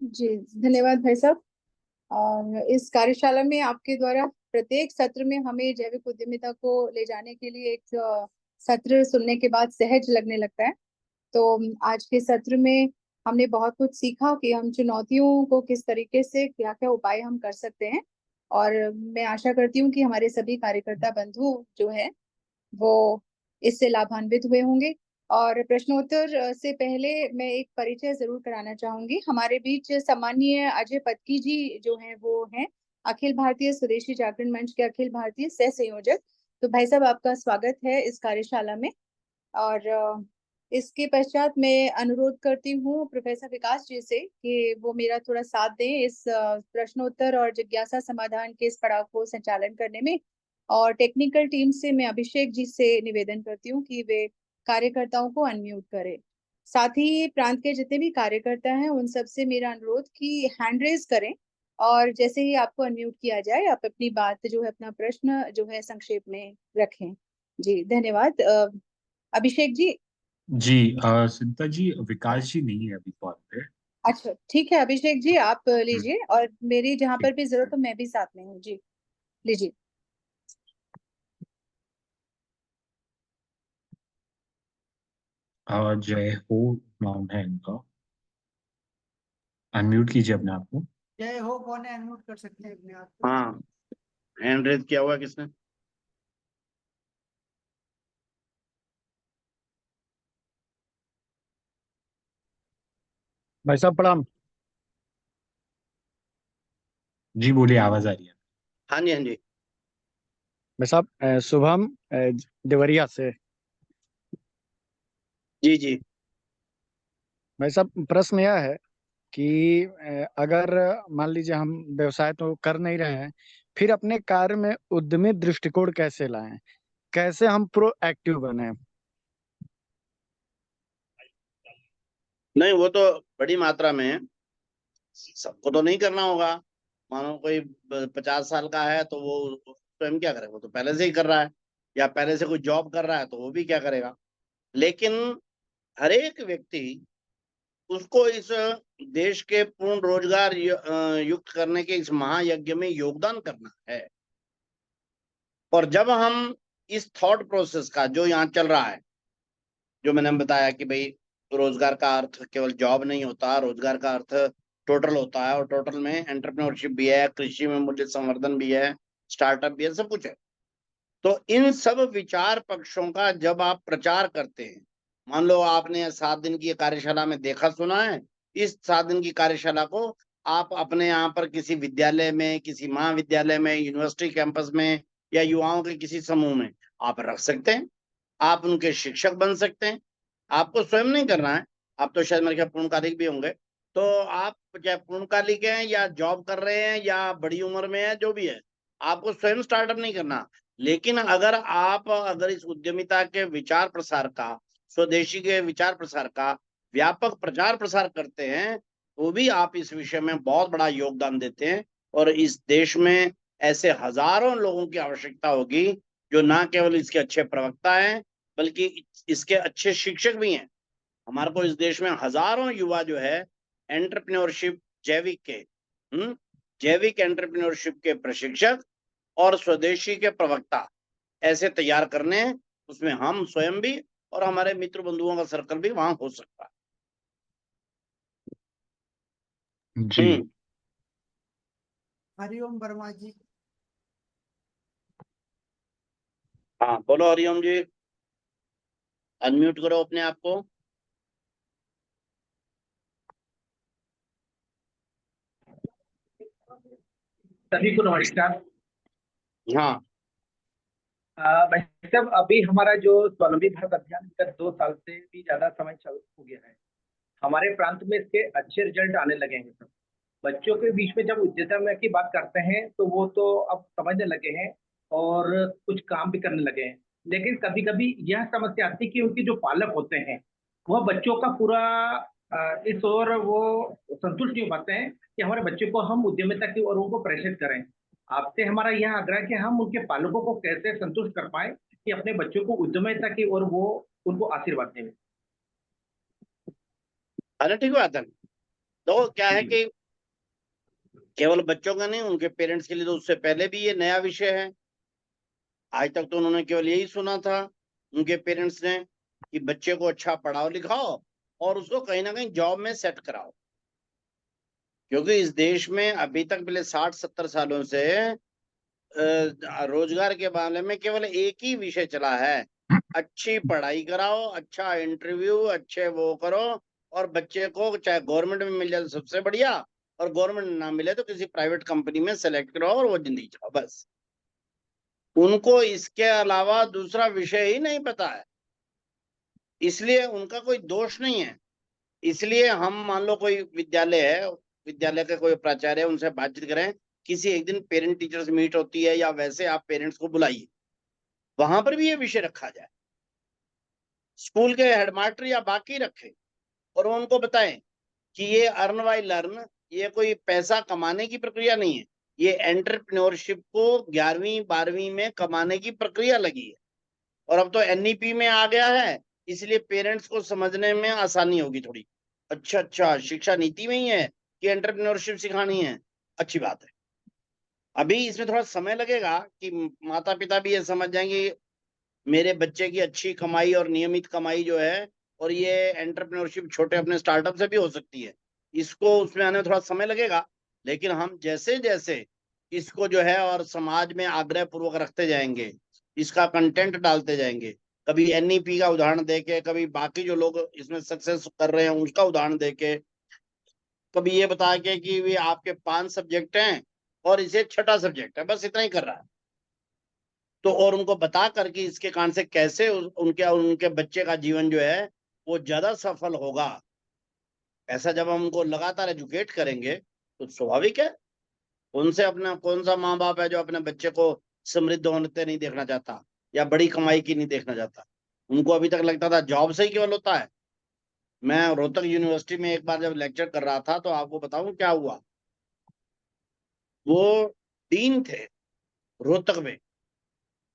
जी धन्यवाद भाई साहब। और इस कार्यशाला में आपके द्वारा प्रत्येक सत्र में हमें जैविक उद्यमिता को ले जाने के लिए एक सत्र सुनने के बाद सहज लगने लगता है। तो आज के सत्र में हमने बहुत कुछ सीखा कि हम चुनौतियों को किस तरीके से क्या क्या उपाय हम कर सकते हैं। और मैं आशा करती हूँ कि हमारे सभी कार्यकर्ता बंधु जो है वो इससे लाभान्वित हुए होंगे। और प्रश्नोत्तर से पहले मैं एक परिचय जरूर कराना चाहूंगी। हमारे बीच सम्मानीय अजय पत्की जी जो हैं वो हैं अखिल भारतीय स्वदेशी जागरण मंच के अखिल भारतीय सह संयोजक। तो भाई साहब आपका स्वागत है इस कार्यशाला में। और इसके पश्चात मैं अनुरोध करती हूँ प्रोफेसर विकास जी से कि वो मेरा थोड़ा साथ दें इस प्रश्नोत्तर और जिज्ञासा समाधान के इस पड़ाव को संचालन करने में। और टेक्निकल टीम से मैं अभिषेक जी से निवेदन करती हूँ कि वे कार्यकर्ताओं को अनम्यूट करें। साथ ही प्रांत के जितने भी कार्यकर्ता हैं उन सब से मेरा अनुरोध कि हैंड रेज करें और जैसे ही आपको अनम्यूट किया जाए आप अपनी बात जो है अपना प्रश्न जो है संक्षेप में रखें। जी धन्यवाद। अभिषेक जी। जी सुनीता जी, विकास जी नहीं है अभी कॉल पे। अच्छा ठीक है अभिषेक जी आप लीजिए और मेरी जहां ठीक। पर भी जरूरत हो मैं भी साथ में हूँ। जी लीजिए। जय हो नाम है इनका, अनम्यूट कीजिए अपने आप को। जय हो कौन है अनम्यूट कर सकते हैं अपने आप को? हाँ, हैंड रेज किया हुआ किसने? भाई साहब प्रणाम। जी बोलिए, आवाज आ रही है। हाँ जी, हाँ जी। भाई साहब शुभम देवरिया से। जी जी। भाई साहब प्रश्न यह है कि अगर मान लीजिए हम व्यवसाय तो कर नहीं रहे हैं, फिर अपने कार्य में उद्यमी दृष्टिकोण कैसे लाएं, कैसे हम प्रोएक्टिव बने? नहीं, वो तो बड़ी मात्रा में सबको तो नहीं करना होगा। मानो कोई 50 साल का है तो वो स्वयं क्या करेगा? वो तो पहले से ही कर रहा है, या पहले से कोई जॉब कर रहा है तो वो भी क्या करेगा। लेकिन हर एक व्यक्ति उसको इस देश के पूर्ण रोजगार युक्त करने के इस महायज्ञ में योगदान करना है। और जब हम इस थॉट प्रोसेस का जो यहाँ चल रहा है, जो मैंने बताया कि भाई रोजगार का अर्थ केवल जॉब नहीं होता, रोजगार का अर्थ टोटल होता है, और टोटल में एंटरप्रेन्योरशिप भी है, कृषि में मूल्य संवर्धन भी है, स्टार्टअप भी है, सब कुछ है। तो इन सब विचार पक्षों का जब आप प्रचार करते हैं, मान लो आपने 7 दिन की कार्यशाला में देखा सुना है, इस 7 दिन की कार्यशाला को आप अपने यहाँ पर किसी विद्यालय में, किसी महाविद्यालय में, यूनिवर्सिटी कैंपस में या युवाओं के किसी समूह में आप रख सकते हैं। आप उनके शिक्षक बन सकते हैं। आपको स्वयं नहीं करना है, आप तो शायद मेरे ख्याल पूर्णकालिक भी होंगे, तो आप चाहे पूर्णकालिक हैं या जॉब कर रहे हैं या बड़ी उम्र में है, जो भी है, आपको स्वयं स्टार्टअप नहीं करना। लेकिन अगर इस उद्यमिता के विचार प्रसार का, स्वदेशी के विचार प्रसार का व्यापक प्रचार प्रसार करते हैं, तो भी आप इस विषय में बहुत बड़ा योगदान देते हैं। और इस देश में ऐसे हजारों लोगों की आवश्यकता होगी जो ना केवल इसके अच्छे प्रवक्ता हैं बल्कि इसके अच्छे शिक्षक भी हैं। हमारे को इस देश में हजारों युवा जो है एंटरप्रेन्योरशिप जैविक एंटरप्रेन्योरशिप के प्रशिक्षक और स्वदेशी के प्रवक्ता ऐसे तैयार करने हैं। उसमें हम स्वयं भी और हमारे मित्र बंधुओं का सर्कल भी वहां हो सकता है। जी हरिओम वर्मा जी। हाँ बोलो हरिओम जी, अनम्यूट करो अपने आप को। सभी को नमस्कार। हाँ, भाई साहब, अभी हमारा जो स्वावलंबी भारत अभियान विगत 2 साल से भी ज्यादा समय चल हो गया है। हमारे प्रांत में इसके अच्छे रिजल्ट आने लगे हैं सब। बच्चों के बीच में जब उद्यमिता की बात करते हैं तो वो तो अब समझने लगे हैं और कुछ काम भी करने लगे हैं। लेकिन कभी कभी यह समस्या आती है कि उनके जो पालक होते हैं वह बच्चों का पूरा इस ओर वो संतुष्ट नहीं हो पाते हैं कि हमारे बच्चे को हम उद्यमिता की ओर उनको प्रेरित करें। आपसे हमारा यह आग्रह है कि हम उनके पालकों को कैसे संतुष्ट कर पाए कि अपने बच्चों को उद्यमिता की ओर वो उनको आशीर्वाद दें। अरे ठीक बात है। तो क्या है कि केवल बच्चों का नहीं, उनके पेरेंट्स के लिए तो उससे पहले भी ये नया विषय है। आज तक तो उन्होंने केवल यही सुना था उनके पेरेंट्स ने कि बच्चे को अच्छा पढ़ाओ लिखाओ और उसको कहीं ना कहीं जॉब में सेट कराओ। क्योंकि इस देश में अभी तक पिछले 60-70 सालों से रोजगार के मामले में केवल एक ही विषय चला है, अच्छी पढ़ाई कराओ, अच्छा इंटरव्यू, अच्छे वो करो और बच्चे को चाहे गवर्नमेंट में मिल जाए तो सबसे बढ़िया, और गवर्नमेंट ना मिले तो किसी प्राइवेट कंपनी में सेलेक्ट कराओ और वो जिंदगी चलाओ बस। उनको इसके अलावा दूसरा विषय ही नहीं पता है। इसलिए उनका कोई दोष नहीं है। इसलिए हम मान लो कोई विद्यालय है, विद्यालय के कोई प्राचार्य है, उनसे बातचीत करें, किसी एक दिन पेरेंट टीचर्स मीट होती है या वैसे आप पेरेंट्स को बुलाइए, वहां पर भी ये विषय रखा जाए। स्कूल के हेडमास्टर या बाकी रखें और उनको बताएं कि ये अर्न बाय लर्न, ये कोई पैसा कमाने की प्रक्रिया नहीं है, ये एंटरप्रेन्योरशिप को 11वीं 12वीं में कमाने की प्रक्रिया लगी है। और अब तो एनईपी में आ गया है, इसलिए पेरेंट्स को समझने में आसानी होगी थोड़ी। अच्छा, शिक्षा नीति में ही है कि एंटरप्रेन्योरशिप सिखानी है, अच्छी बात है। अभी इसमें थोड़ा समय लगेगा कि माता पिता भी ये समझ जाएंगे मेरे बच्चे की अच्छी कमाई और नियमित कमाई जो है, और ये एंटरप्रेन्योरशिप छोटे अपने स्टार्टअप से भी हो सकती है। इसको उसमें आने में थोड़ा समय लगेगा, लेकिन हम जैसे जैसे इसको जो है और समाज में आग्रह पूर्वक रखते जाएंगे, इसका कंटेंट डालते जाएंगे, कभी एनईपी का उदाहरण देके, कभी बाकी जो लोग इसमें सक्सेस कर रहे हैं उसका उदाहरण देके, कभी ये बता के कि भी आपके 5 सब्जेक्ट हैं और इसे 6ठा सब्जेक्ट है, बस इतना ही कर रहा है, तो और उनको बता करके इसके कारण से कैसे उनके बच्चे का जीवन जो है वो ज्यादा सफल होगा, ऐसा जब हम उनको लगातार एजुकेट करेंगे तो स्वाभाविक है। उनसे अपना कौन सा माँ बाप है जो अपने बच्चे को समृद्ध होते नहीं देखना चाहता या बड़ी कमाई की नहीं देखना चाहता। उनको अभी तक लगता था जॉब से ही केवल होता है। मैं रोहतक यूनिवर्सिटी में एक बार जब लेक्चर कर रहा था तो आपको बताऊं क्या हुआ। वो डीन थे रोहतक में,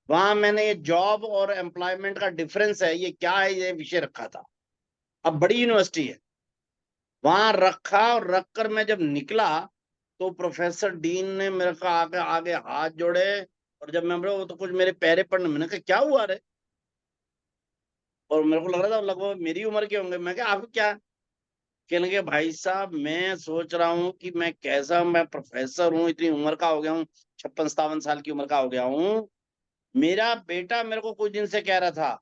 वहां मैंने ये जॉब और एम्प्लॉयमेंट का डिफरेंस है ये क्या है ये विषय रखा था। अब बड़ी यूनिवर्सिटी है, वहां रखा और रखकर मैं जब निकला तो प्रोफेसर डीन ने मेरे को आगे आगे हाथ जोड़े, और जब मैं वो तो कुछ मेरे पैरे पड़ने, मैंने कहा क्या हुआ रे, और मेरे को लग रहा था लगभग मेरी उम्र के होंगे। मैं कहा आपको क्या, कहने लगे भाई साहब मैं सोच रहा हूँ कि मैं कैसा, मैं प्रोफेसर हूँ, इतनी उम्र का हो गया हूँ, 56-57 साल की उम्र का हो गया हूँ, मेरा बेटा मेरे को कुछ दिन से कह रहा था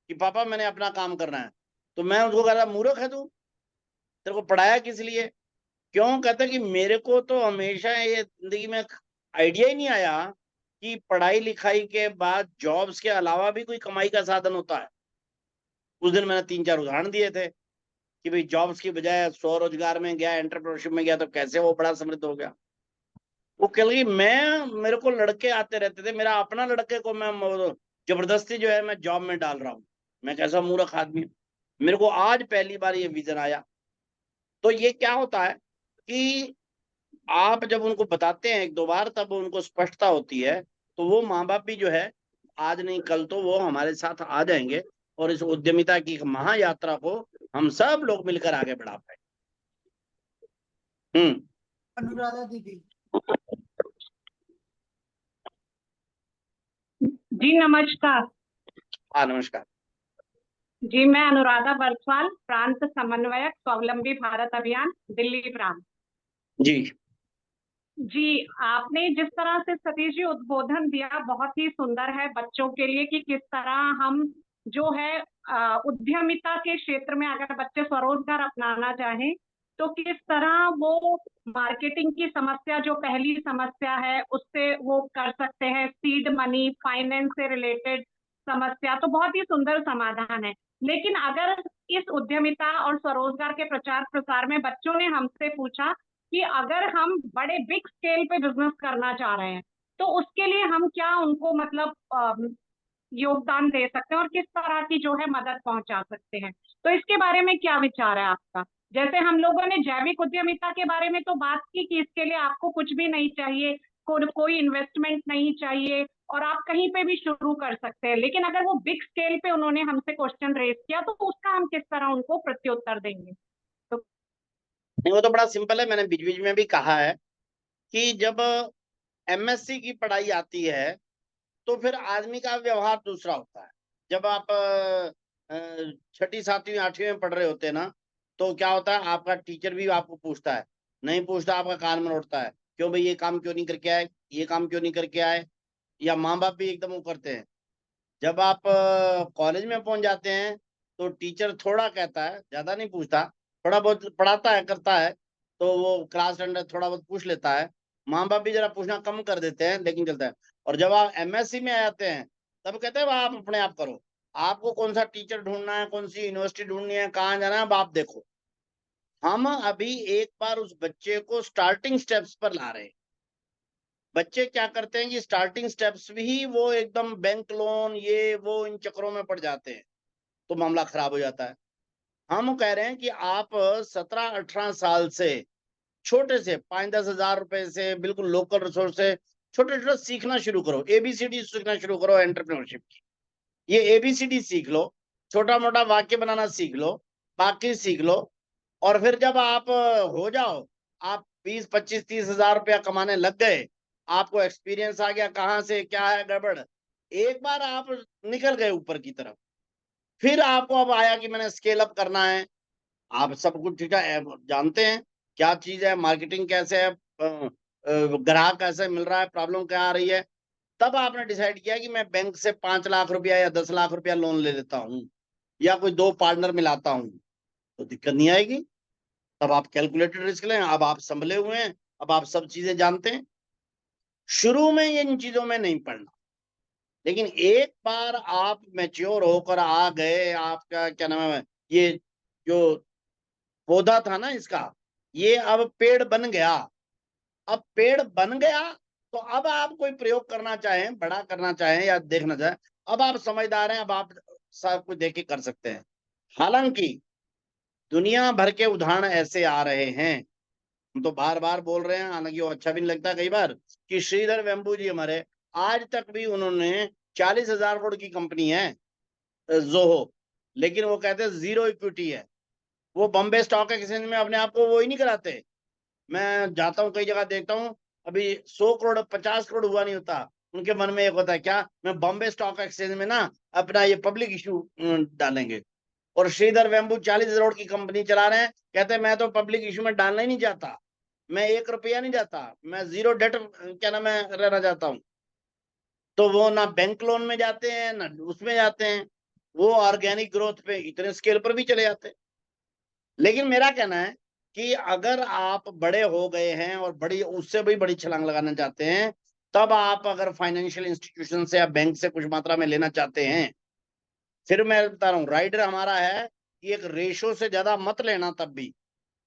कि पापा मैंने अपना काम करना है, तो मैं उसको कह रहा मूर्ख है तू, तेरे को पढ़ाया किस लिए, क्यों, कहता कि मेरे को तो हमेशा ये जिंदगी में आइडिया ही नहीं आया कि पढ़ाई लिखाई के बाद जॉब्स के अलावा भी कोई कमाई का साधन होता है। उस दिन मैंने 3-4 उदाहरण दिए थे कि भाई जॉब्स की बजाय स्वरोजगार में गया, एंटरप्रेन्योरशिप में गया तो कैसे वो बड़ा समृद्ध हो गया। वो कह लगी मेरे को लड़के आते रहते थे, मेरा अपना लड़के को मैं जबरदस्ती जो है मैं जॉब में डाल रहा हूँ, मैं कैसा मूर्ख आदमी हूँ। मेरे को आज पहली बार ये विजन आया। तो ये क्या होता है कि आप जब उनको बताते हैं 1-2 बार तब उनको स्पष्टता होती है, तो वो माँ बाप भी जो है आज नहीं कल तो वो हमारे साथ आ जाएंगे और इस उद्यमिता की महायात्रा को हम सब लोग मिलकर आगे बढ़ा पाए। अनुराधा दीदी। जी नमस्कार। हाँ नमस्कार जी, मैं अनुराधा बरसवाल, प्रांत समन्वयक स्वावलंबी भारत अभियान, दिल्ली प्रांत। जी, आपने जिस तरह से सतीश जी उद्बोधन दिया बहुत ही सुंदर है बच्चों के लिए कि किस तरह हम जो है उद्यमिता के क्षेत्र में अगर बच्चे स्वरोजगार अपनाना चाहें तो किस तरह वो मार्केटिंग की समस्या, जो पहली समस्या है, उससे वो कर सकते हैं, सीड मनी, फाइनेंस से रिलेटेड समस्या, तो बहुत ही सुंदर समाधान है। लेकिन अगर इस उद्यमिता और स्वरोजगार के प्रचार प्रसार में बच्चों ने हमसे पूछा कि अगर हम बड़े बिग स्केल पे बिजनेस करना चाह रहे हैं तो उसके लिए हम क्या उनको मतलब योगदान दे सकते हैं और किस तरह की जो है मदद पहुंचा सकते हैं, तो इसके बारे में क्या विचार है आपका? जैसे हम लोगों ने जैविक उद्यमिता के बारे में तो बात की कि इसके लिए आपको कुछ भी नहीं चाहिए, कोई इन्वेस्टमेंट नहीं चाहिए और आप कहीं पे भी शुरू कर सकते हैं, लेकिन अगर वो बिग स्केल पे उन्होंने हमसे क्वेश्चन रेज किया तो उसका हम किस तरह उनको प्रत्युत्तर देंगे? तो नहीं, वो तो बड़ा सिंपल है। मैंने बीच बीच में भी कहा है कि जब एमएससी की पढ़ाई आती है तो फिर आदमी का व्यवहार दूसरा होता है। जब आप छठी सातवीं आठवीं में पढ़ रहे होते हैं ना, तो क्या होता है, आपका टीचर भी आपको पूछता है, नहीं पूछता आपका कान में उठता है, क्यों भाई ये काम क्यों नहीं करके आए, ये काम क्यों नहीं करके आए, या माँ बाप भी एकदम वो करते हैं। जब आप कॉलेज में पहुंच जाते हैं तो टीचर थोड़ा कहता है, ज्यादा नहीं पूछता, थोड़ा बहुत पढ़ाता है, करता है, तो वो क्लास अटेंडर थोड़ा बहुत पूछ लेता है। माँ बाप भी जरा पूछना कम कर देते हैं, लेकिन चलता है। और जब आप एमएससी में आते हैं तब कहते हैं आप अपने आप करो, आपको कौन सा टीचर ढूंढना है, कौन सी यूनिवर्सिटी ढूंढनी है, कहाँ जाना है, अब आप देखो। हम अभी एक बार उस बच्चे को स्टार्टिंग स्टेप्स पर ला रहे हैं। बच्चे क्या करते हैं कि स्टार्टिंग स्टेप्स भी वो एकदम बैंक लोन ये वो इन चक्करों में पड़ जाते हैं, तो मामला खराब हो जाता है। हम कह रहे हैं कि आप 17-18 साल से छोटे से 5-10 हजार रुपए से बिल्कुल लोकल रिसोर्स से छोटे छोटे सीखना शुरू करो, एबीसीडी सीखना शुरू करो एंटरप्रेन्योरशिप की। ये एबीसीडी सीख लो, छोटा मोटा वाक्य बनाना सीख लो, बाकी सीख लो, और फिर जब आप हो जाओ, आप 20-25-30 हजार रुपया कमाने लग गए, आपको एक्सपीरियंस आ गया कहाँ से क्या है गड़बड़, एक बार आप निकल गए ऊपर की तरफ, फिर आपको अब आया कि मैंने स्केल अप करना है। आप सब कुछ ठीक है, जानते हैं क्या चीज है, मार्केटिंग कैसे है, ग्राहक कैसे मिल रहा है, प्रॉब्लम क्या आ रही है, तब आपने डिसाइड किया कि मैं बैंक से 5 लाख रुपया या 10 लाख रुपया लोन ले लेता हूँ या कोई 2 पार्टनर मिलाता हूँ, तो दिक्कत नहीं आएगी। तब आप कैलकुलेटेड रिस्क लें, अब आप संभले हुए हैं, अब आप सब चीजें जानते हैं। शुरू में इन चीजों में नहीं पड़ना, लेकिन एक बार आप मैच्योर होकर आ गए, आपका क्या नाम है, ये जो पौधा था ना इसका, ये अब पेड़ बन गया। अब पेड़ बन गया तो अब आप कोई प्रयोग करना चाहें, बड़ा करना चाहें या देखना चाहें, अब आप समझदार हैं, अब आप सब कुछ देख के कर सकते हैं। हालांकि दुनिया भर के उदाहरण ऐसे आ रहे हैं, हम तो बार बार बोल रहे हैं, हालांकि वो अच्छा भी नहीं लगता कई बार, कि श्रीधर वेम्बू जी हमारे, आज तक भी उन्होंने 40,000 करोड़ की कंपनी है जोहो, लेकिन वो कहते हैं जीरो इक्विटी है। वो बॉम्बे स्टॉक एक्सचेंज में अपने आप को वो ही नहीं कराते। मैं जाता हूँ कई जगह देखता हूँ, अभी 100 करोड़ 50 करोड़ हुआ नहीं होता, उनके मन में एक होता है क्या, मैं बॉम्बे स्टॉक एक्सचेंज में ना अपना ये पब्लिक इशू डालेंगे। और श्रीधर वेम्बू 40 करोड़ की कंपनी चला रहे हैं, कहते हैं मैं तो पब्लिक इशू में डालना ही नहीं चाहता, मैं 1 रुपया नहीं जाता, मैं जीरो डेट क्या नाम है रहना चाहता हूँ। तो वो ना बैंक लोन में जाते हैं ना उसमें जाते हैं, वो ऑर्गेनिक ग्रोथ पे इतने स्केल पर भी चले जाते हैं। लेकिन मेरा कहना है कि अगर आप बड़े हो गए हैं और बड़ी उससे भी बड़ी छलांग लगाना चाहते हैं, तब आप अगर फाइनेंशियल इंस्टीट्यूशन से या बैंक से कुछ मात्रा में लेना चाहते हैं, फिर मैं बता रहा हूँ राइडर हमारा है कि एक रेशो से ज्यादा मत लेना तब भी,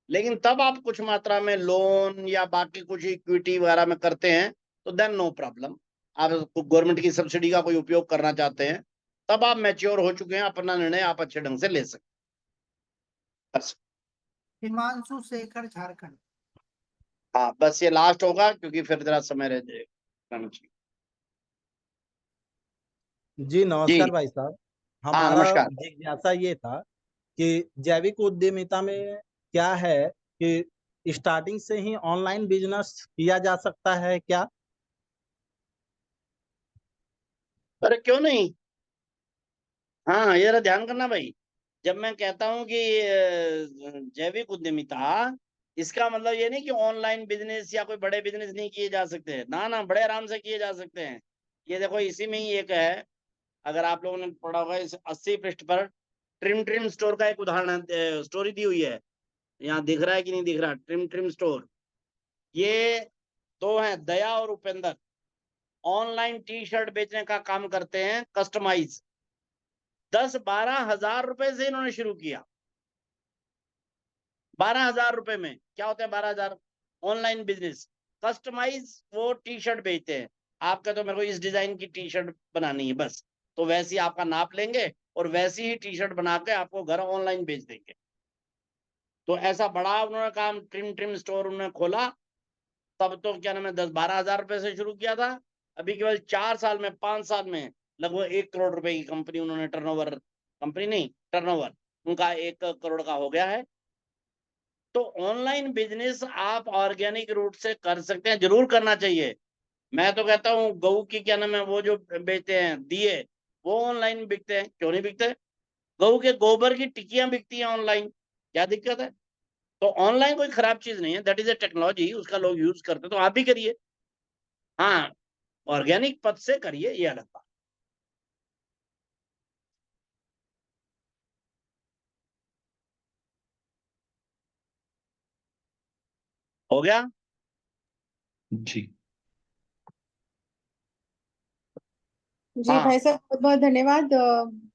लेकिन तब आप कुछ मात्रा में लोन या बाकी कुछ इक्विटी वगैरह में करते हैं तो देन नो प्रॉब्लम। आप गवर्नमेंट की सब्सिडी का कोई उपयोग करना चाहते हैं, तब आप मैच्योर हो चुके हैं, अपना निर्णय आप अच्छे ढंग से ले सकते हैं। बस। हिमांशु शेखर झारखंड। हाँ बस ये लास्ट होगा क्योंकि फिर जरा समय रह जाएगा। जी नमस्कार जी भाई साहब। हाँ हमारा नमस्कार। जिज्ञासा ये था कि जैविक उद्यमिता में क्या है कि स्टार्टिंग से ही ऑनलाइन बिजनेस किया जा सकता है क्या? अरे क्यों नहीं, हाँ ये जरा ध्यान करना भाई। जब मैं कहता हूँ कि जैविक उद्यमिता, इसका मतलब ये नहीं कि ऑनलाइन बिजनेस या कोई बड़े बिजनेस नहीं किए जा सकते, ना ना, बड़े आराम से किए जा सकते हैं। ये देखो इसी में ही एक है, अगर आप लोगों ने पढ़ा होगा इस 80 पृष्ठ पर ट्रिम स्टोर का एक उदाहरण स्टोरी दी हुई है यहाँ दिख रहा है कि नहीं दिख रहा, ट्रिम स्टोर। ये दो हैं, दया और उपेंद्र, ऑनलाइन टी शर्ट बेचने का काम करते हैं, कस्टमाइज। 10-12 हजार रुपए से इन्होंने शुरू किया। 12 हजार रुपए में क्या होते हैं 12 हजार? Online business. कस्टमाइज वो टी शर्ट बेचते हैं। आप कहते हो मेरे को इस डिजाइन की टी शर्ट बनानी है, बस तो वैसी आपका नाप लेंगे और वैसी ही टी शर्ट बना के आपको घर ऑनलाइन बेच देंगे। तो ऐसा बड़ा उन्होंने काम, ट्रिम स्टोर उन्होंने खोला। तब तो क्या नाम है 10-12 हजार रुपए से शुरू किया था। अभी केवल 4 साल में, 5 साल में लगभग 1 करोड़ रुपए की कंपनी उन्होंने टर्नओवर, कंपनी नहीं टर्नओवर उनका 1 करोड़ का हो गया है। तो ऑनलाइन बिजनेस आप ऑर्गेनिक रूट से कर सकते हैं, जरूर करना चाहिए। मैं तो कहता हूँ गऊ की क्या नाम है वो जो बेचते हैं दिए, वो ऑनलाइन बिकते हैं, क्यों नहीं बिकते? गऊ के गोबर की टिक्कियां बिकती हैं ऑनलाइन, क्या दिक्कत है? तो ऑनलाइन कोई खराब चीज नहीं है, दैट इज ए टेक्नोलॉजी, उसका लोग यूज करते हैं, तो आप भी करिए। हाँ, ऑर्गेनिक पद से करिए, ये अलग बात। हो गया जी। जी हाँ। भाई साहब, बहुत बहुत धन्यवाद।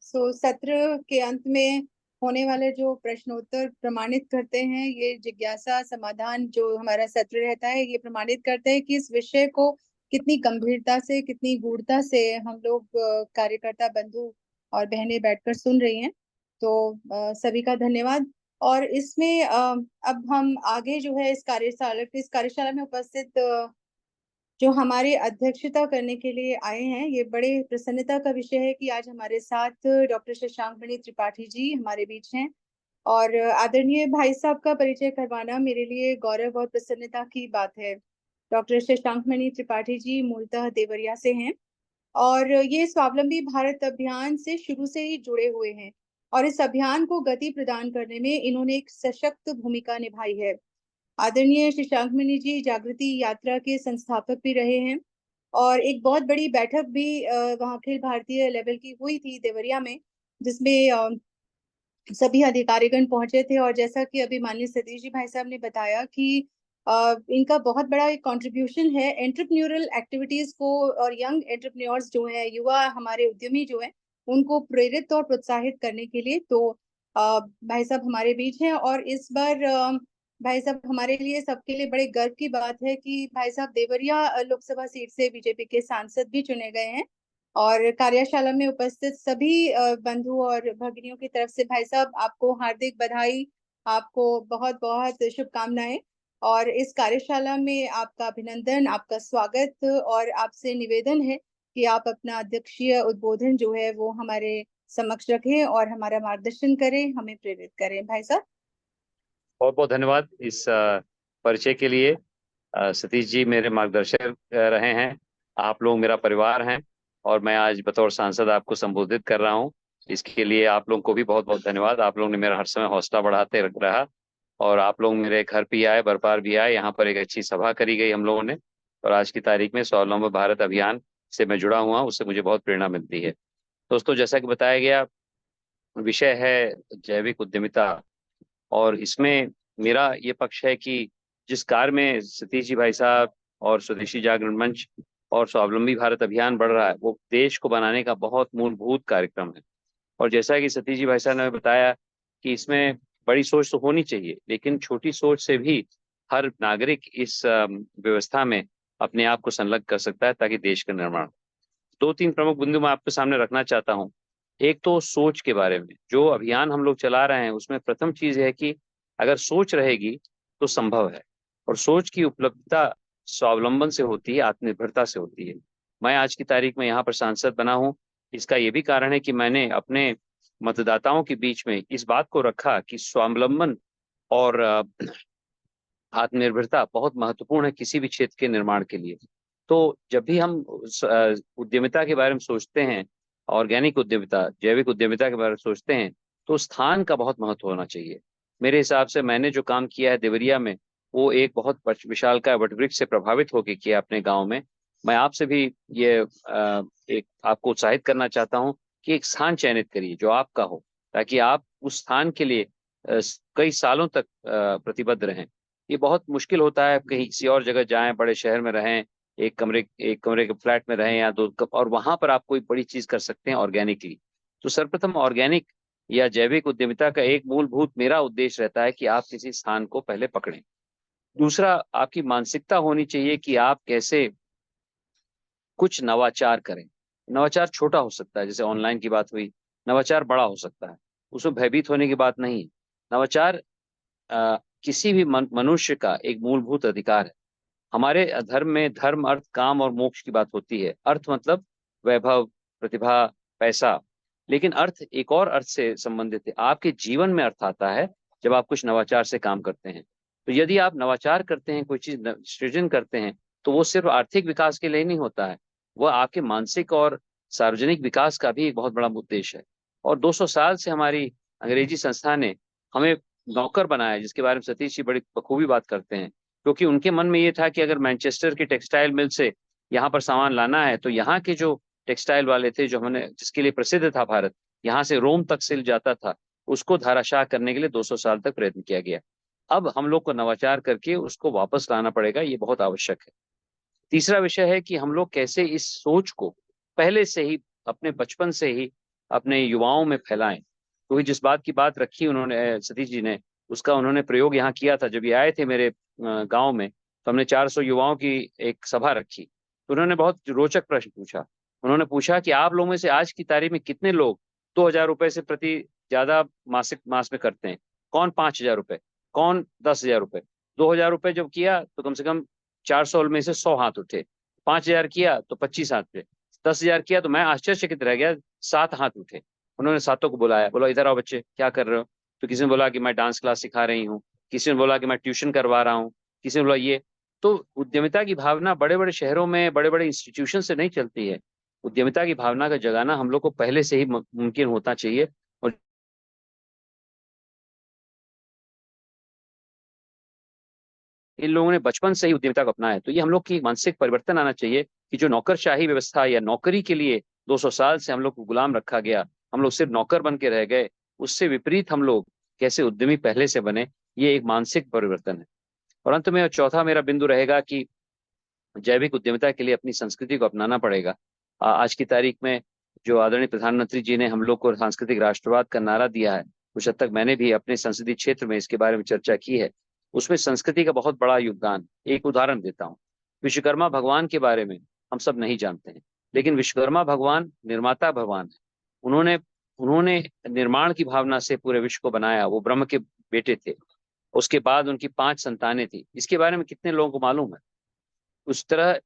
सो सत्र के अंत में होने वाले जो प्रश्नोत्तर प्रमाणित करते हैं, ये जिज्ञासा समाधान जो हमारा सत्र रहता है, ये प्रमाणित करते हैं कि इस विषय को कितनी गंभीरता से, कितनी गूढ़ता से हम लोग कार्यकर्ता बंधु और बहनें बैठकर सुन रही हैं। तो सभी का धन्यवाद। और इसमें अब हम आगे जो है इस कार्यशाला में उपस्थित जो हमारे अध्यक्षता करने के लिए आए हैं, ये बड़े प्रसन्नता का विषय है कि आज हमारे साथ डॉक्टर शशांक मणि त्रिपाठी जी हमारे बीच हैं। और आदरणीय भाई साहब का परिचय करवाना मेरे लिए गौरव और प्रसन्नता की बात है। डॉक्टर शशांक मणि त्रिपाठी जी मूलतः देवरिया से हैं और ये स्वावलंबी भारत अभियान से शुरू से ही जुड़े हुए हैं और इस अभियान को गति प्रदान करने में इन्होंने एक सशक्त भूमिका निभाई है। आदरणीय शशांक मणि जी जागृति यात्रा के संस्थापक भी रहे हैं और एक बहुत बड़ी बैठक भी वहाँ अखिल भारतीय लेवल की हुई थी देवरिया में, जिसमें सभी अधिकारीगण पहुंचे थे। और जैसा कि अभी माननीय सतीश जी भाई साहब ने बताया कि इनका बहुत बड़ा एक कंट्रीब्यूशन है एंटरप्रेन्योरल एक्टिविटीज को और यंग एंटरप्रेन्योर्स जो है, युवा हमारे उद्यमी जो है, उनको प्रेरित और प्रोत्साहित करने के लिए। तो भाई साहब हमारे बीच हैं और इस बार भाई साहब हमारे लिए सबके लिए बड़े गर्व की बात है कि भाई साहब देवरिया लोकसभा सीट से बीजेपी के सांसद भी चुने गए हैं। और कार्यशाला में उपस्थित सभी बंधु और भगिनियों की तरफ से भाई साहब आपको हार्दिक बधाई, आपको बहुत बहुत शुभकामनाएं। और इस कार्यशाला में आपका अभिनंदन, आपका स्वागत और आपसे निवेदन है कि आप अपना अध्यक्षीय उद्बोधन जो है वो हमारे समक्ष रखें और हमारा मार्गदर्शन करें, हमें प्रेरित करें। भाई साहब बहुत बहुत धन्यवाद इस परिचय के लिए। सतीश जी मेरे मार्गदर्शक रहे हैं, आप लोग मेरा परिवार हैं और मैं आज बतौर सांसद आपको संबोधित कर रहा हूं। इसके लिए आप लोगों को भी बहुत बहुत धन्यवाद। आप लोगों ने मेरा हर समय हौसला बढ़ाते रहा और आप लोग मेरे घर भी आए, बरपार भी आए, यहाँ पर एक अच्छी सभा करी गई हम लोगों ने। और आज की तारीख में स्वावलंबी भारत अभियान से मैं जुड़ा हुआ हूँ, उससे मुझे बहुत प्रेरणा मिलती है। दोस्तों, जैसा कि बताया गया, विषय है जैविक उद्यमिता और इसमें मेरा ये पक्ष है कि जिस कार्य में सतीश जी भाई साहब और स्वदेशी जागरण मंच और स्वावलंबी भारत अभियान बढ़ रहा है, वो देश को बनाने का बहुत मूलभूत कार्यक्रम है। और जैसा कि सतीश जी भाई साहब ने बताया कि इसमें बड़ी सोच तो होनी चाहिए, लेकिन छोटी सोच से भी हर नागरिक इस व्यवस्था में अपने आप को संलग्न कर सकता है ताकि देश का निर्माण। 2-3 प्रमुख बिंदु मैं आपके सामने रखना चाहता हूँ। एक तो सोच के बारे में, जो अभियान हम लोग चला रहे हैं उसमें प्रथम चीज है कि अगर सोच रहेगी तो संभव है, और सोच की उपलब्धता स्वावलंबन से होती है, आत्मनिर्भरता से होती है। मैं आज की तारीख में यहाँ पर सांसद बना हूँ, इसका ये भी कारण है कि मैंने अपने मतदाताओं के बीच में इस बात को रखा कि स्वावलंबन और आत्मनिर्भरता बहुत महत्वपूर्ण है किसी भी क्षेत्र के निर्माण के लिए। तो जब भी हम उद्यमिता के बारे में सोचते हैं, ऑर्गेनिक उद्यमिता, जैविक उद्यमिता के बारे में सोचते हैं, तो स्थान का बहुत महत्व होना चाहिए। मेरे हिसाब से मैंने जो काम किया है देवरिया में, वो एक बहुत विशालकाय वटवृक्ष से प्रभावित होकर किया अपने गांव में। मैं आपसे भी ये एक आपको उत्साहित करना चाहता हूं कि एक स्थान चयनित करिए जो आपका हो, ताकि आप उस स्थान के लिए कई सालों तक प्रतिबद्ध रहें। ये बहुत मुश्किल होता है, कहीं किसी और जगह जाएं, बड़े शहर में रहें, एक कमरे के फ्लैट में रहें या 2 कप, और वहां पर आप कोई बड़ी चीज कर सकते हैं ऑर्गेनिकली। तो सर्वप्रथम ऑर्गेनिक या जैविक उद्यमिता का एक मूलभूत मेरा उद्देश्य रहता है कि आप किसी स्थान को पहले पकड़ें। दूसरा, आपकी मानसिकता होनी चाहिए कि आप कैसे कुछ नवाचार करें। नवाचार छोटा हो सकता है, जैसे ऑनलाइन की बात हुई, नवाचार बड़ा हो सकता है, उसमें भयभीत होने की बात नहीं है। नवाचार किसी भी मनुष्य का एक मूलभूत अधिकार है। हमारे धर्म में धर्म, अर्थ, काम और मोक्ष की बात होती है। अर्थ मतलब वैभव, प्रतिभा, पैसा, लेकिन अर्थ एक और अर्थ से संबंधित है। आपके जीवन में अर्थ आता है जब आप कुछ नवाचार से काम करते हैं। तो यदि आप नवाचार करते हैं, कोई चीज सृजन करते हैं, तो वो सिर्फ आर्थिक विकास के लिए नहीं होता है, वह आपके मानसिक और सार्वजनिक विकास का भी एक बहुत बड़ा उद्देश्य है। और 200 साल से हमारी अंग्रेजी संस्था ने हमें नौकर बनाया, जिसके बारे में सतीश जी बड़ी बखूबी बात करते हैं, क्योंकि उनके मन में ये था कि अगर मैनचेस्टर की टेक्सटाइल मिल से यहाँ पर सामान लाना है, तो यहाँ के जो टेक्सटाइल वाले थे, जो हमने जिसके लिए प्रसिद्ध था भारत, यहाँ से रोम तक सिल जाता था, उसको धाराशाह करने के लिए 200 साल तक प्रयत्न किया गया। अब हम लोग को नवाचार करके उसको वापस लाना पड़ेगा, ये बहुत आवश्यक है। तीसरा विषय है कि हम लोग कैसे इस सोच को पहले से ही, अपने बचपन से ही अपने युवाओं में फैलाएं। क्योंकि जिस बात की बात रखी उन्होंने, सतीश जी ने, उसका उन्होंने प्रयोग यहाँ किया था। जब ये आए थे मेरे गांव में, तो हमने 400 युवाओं की एक सभा रखी। तो उन्होंने बहुत रोचक प्रश्न पूछा। उन्होंने पूछा कि आप लोगों में से आज की तारीख में कितने लोग 2000 रुपए से प्रति ज्यादा मासिक मास में करते हैं? कौन 5000 रुपए, कौन 10,000 रुपए? 2000 रुपए जब किया तो कम से कम 400 में से 100 हाथ उठे। 5000 किया तो 25 हाथ उठे। 10,000 किया तो मैं आश्चर्यचकित रह गया, 7 हाथ उठे। उन्होंने सातों को बुलाया, बोला इधर आओ बच्चे, क्या कर रहे हो? तो किसी ने बोला कि मैं डांस क्लास सिखा रही हूँ, किसी ने बोला कि मैं ट्यूशन करवा रहा हूँ, किसी ने बोला ये। तो उद्यमिता की भावना बड़े बड़े शहरों में, बड़े बड़े इंस्टीट्यूशन से नहीं चलती है। उद्यमिता की भावना का जगाना हम लोग को पहले से ही मुमकिन होता चाहिए। और इन लोगों ने बचपन से ही उद्यमिता को अपनाया है। तो ये हम लोग की मानसिक परिवर्तन आना चाहिए कि जो नौकरशाही व्यवस्था या नौकरी के लिए 200 साल से हम लोग को गुलाम रखा गया, हम लोग सिर्फ नौकर बन के रह गए, उससे विपरीत हम लोग कैसे उद्यमी पहले से बने, ये एक मानसिक परिवर्तन है। और अंत में चौथा मेरा बिंदु रहेगा कि जैविक उद्यमिता के लिए अपनी संस्कृति को अपनाना पड़ेगा। आज की तारीख में जो आदरणीय प्रधानमंत्री जी ने हम लोग को सांस्कृतिक राष्ट्रवाद का नारा दिया है, कुछ हद तक मैंने भी अपने संसदीय क्षेत्र में इसके बारे में चर्चा की है। उसमें संस्कृति का बहुत बड़ा योगदान। एक उदाहरण देता हूँ, विश्वकर्मा भगवान के बारे में हम सब नहीं जानते हैं, लेकिन विश्वकर्मा भगवान निर्माता भगवान है। उन्होंने निर्माण की भावना से पूरे विश्व को बनाया। वो ब्रह्म के बेटे थे। उसके बाद उनकी 5 संतानें थी। इसके बारे में कितने लोगों को मालूम है?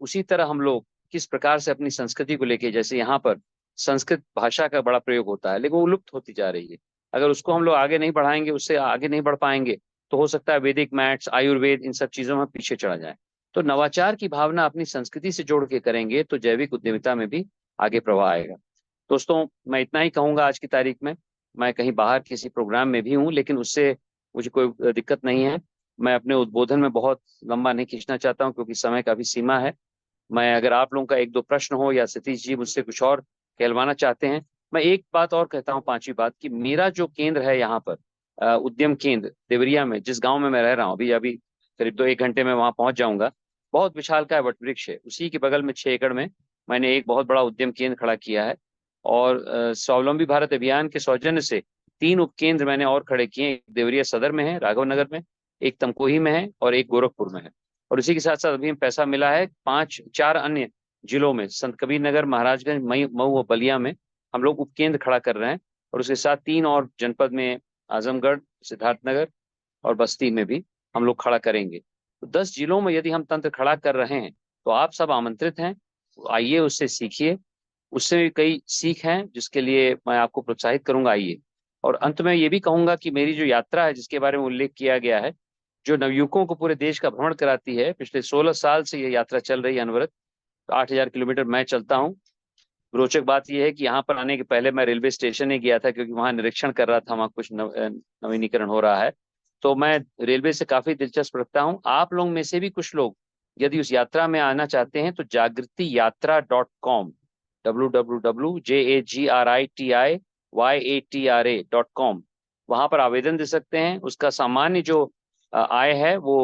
उसी तरह हम लोग किस प्रकार से अपनी संस्कृति को लेके, जैसे यहाँ पर संस्कृत भाषा का बड़ा प्रयोग होता है, लेकिन वो लुप्त होती जा रही है। अगर उसको हम लोग आगे नहीं बढ़ाएंगे, उससे आगे नहीं बढ़ पाएंगे, तो हो सकता है वैदिक मैथ्स, आयुर्वेद, इन सब चीजों में पीछे चला जाए। तो नवाचार की भावना अपनी संस्कृति से जोड़ के करेंगे तो जैविक उद्यमिता में भी आगे प्रवाह आएगा। दोस्तों, मैं इतना ही कहूंगा आज की तारीख में। मैं कहीं बाहर किसी प्रोग्राम में भी हूँ, लेकिन उससे मुझे कोई दिक्कत नहीं है। मैं अपने उद्बोधन में बहुत लंबा नहीं खींचना चाहता हूँ, क्योंकि समय का भी सीमा है। मैं, अगर आप लोगों का 1-2 प्रश्न हो या सतीश जी मुझसे कुछ और कहलवाना चाहते हैं, मैं एक बात और कहता हूँ, 5वीं बात, कि मेरा जो केंद्र है यहाँ पर, उद्यम केंद्र देवरिया में, जिस गांव में मैं रह रहा हूँ, अभी करीब 1 घंटे में वहां पहुंच जाऊंगा। बहुत विशालकाय वटवृक्ष है। उसी के बगल में 6 एकड़ में मैंने एक बहुत बड़ा उद्यम केंद्र खड़ा किया है। और स्वावलंबी भारत अभियान के सौजन्य से 3 उपकेंद्र मैंने और खड़े किए। एक देवरिया सदर में है, राघव नगर में, एक तमकोही में है, और एक गोरखपुर में है। और इसी के साथ साथ अभी पैसा मिला है 4 अन्य जिलों में, संत कबीर नगर, महाराजगंज, मऊ और बलिया में हम लोग उपकेंद्र खड़ा कर रहे हैं। और उसके साथ 3 और जनपद में, आजमगढ़, सिद्धार्थनगर और बस्ती में भी हम लोग खड़ा करेंगे। तो 10 जिलों में यदि हम तंत्र खड़ा कर रहे हैं, तो आप सब आमंत्रित हैं, आइए, उससे सीखिए। उससे भी कई सीख हैं जिसके लिए मैं आपको प्रोत्साहित करूंगा, आइए। और अंत में ये भी कहूंगा कि मेरी जो यात्रा है, जिसके बारे में उल्लेख किया गया है, जो नवयुवकों को पूरे देश का भ्रमण कराती है, पिछले 16 साल से ये यात्रा चल रही है अनवरत। 8000 किलोमीटर मैं चलता हूँ। रोचक बात यह है कि यहाँ पर आने के पहले मैं रेलवे स्टेशन ही गया था, क्योंकि वहां निरीक्षण कर रहा था, वहां कुछ नवीनीकरण हो रहा है। तो मैं रेलवे से काफी दिलचस्प रखता हूँ। आप लोग में से भी कुछ लोग यदि उस यात्रा में आना चाहते हैं, तो jagritiYatra.com, www.jagritiYatra.com, वहां पर आवेदन दे सकते हैं। उसका सामान्य जो आय है वो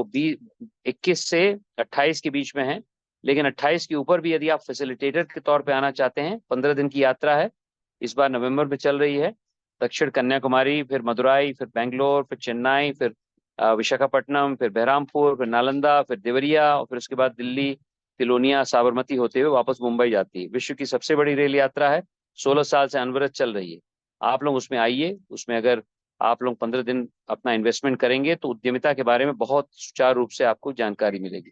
21 से 28 के बीच में है, लेकिन 28 के ऊपर भी यदि आप फैसिलिटेटर के तौर पे आना चाहते हैं, 15 दिन की यात्रा है, इस बार नवंबर में चल रही है। दक्षिण कन्याकुमारी, फिर मदुराई, फिर बेंगलोर, फिर चेन्नई, फिर विशाखापट्टनम, फिर बहरामपुर, फिर नालंदा, फिर देवरिया, और फिर उसके बाद दिल्ली, तिलोनिया, साबरमती होते हुए वापस मुंबई जाती है। विश्व की सबसे बड़ी रेल यात्रा है, 16 साल से अनवरत चल रही है। आप लोग उसमें आइए। उसमें अगर आप लोग 15 दिन अपना इन्वेस्टमेंट करेंगे तो उद्यमिता के बारे में बहुत सुचारू रूप से आपको जानकारी मिलेगी।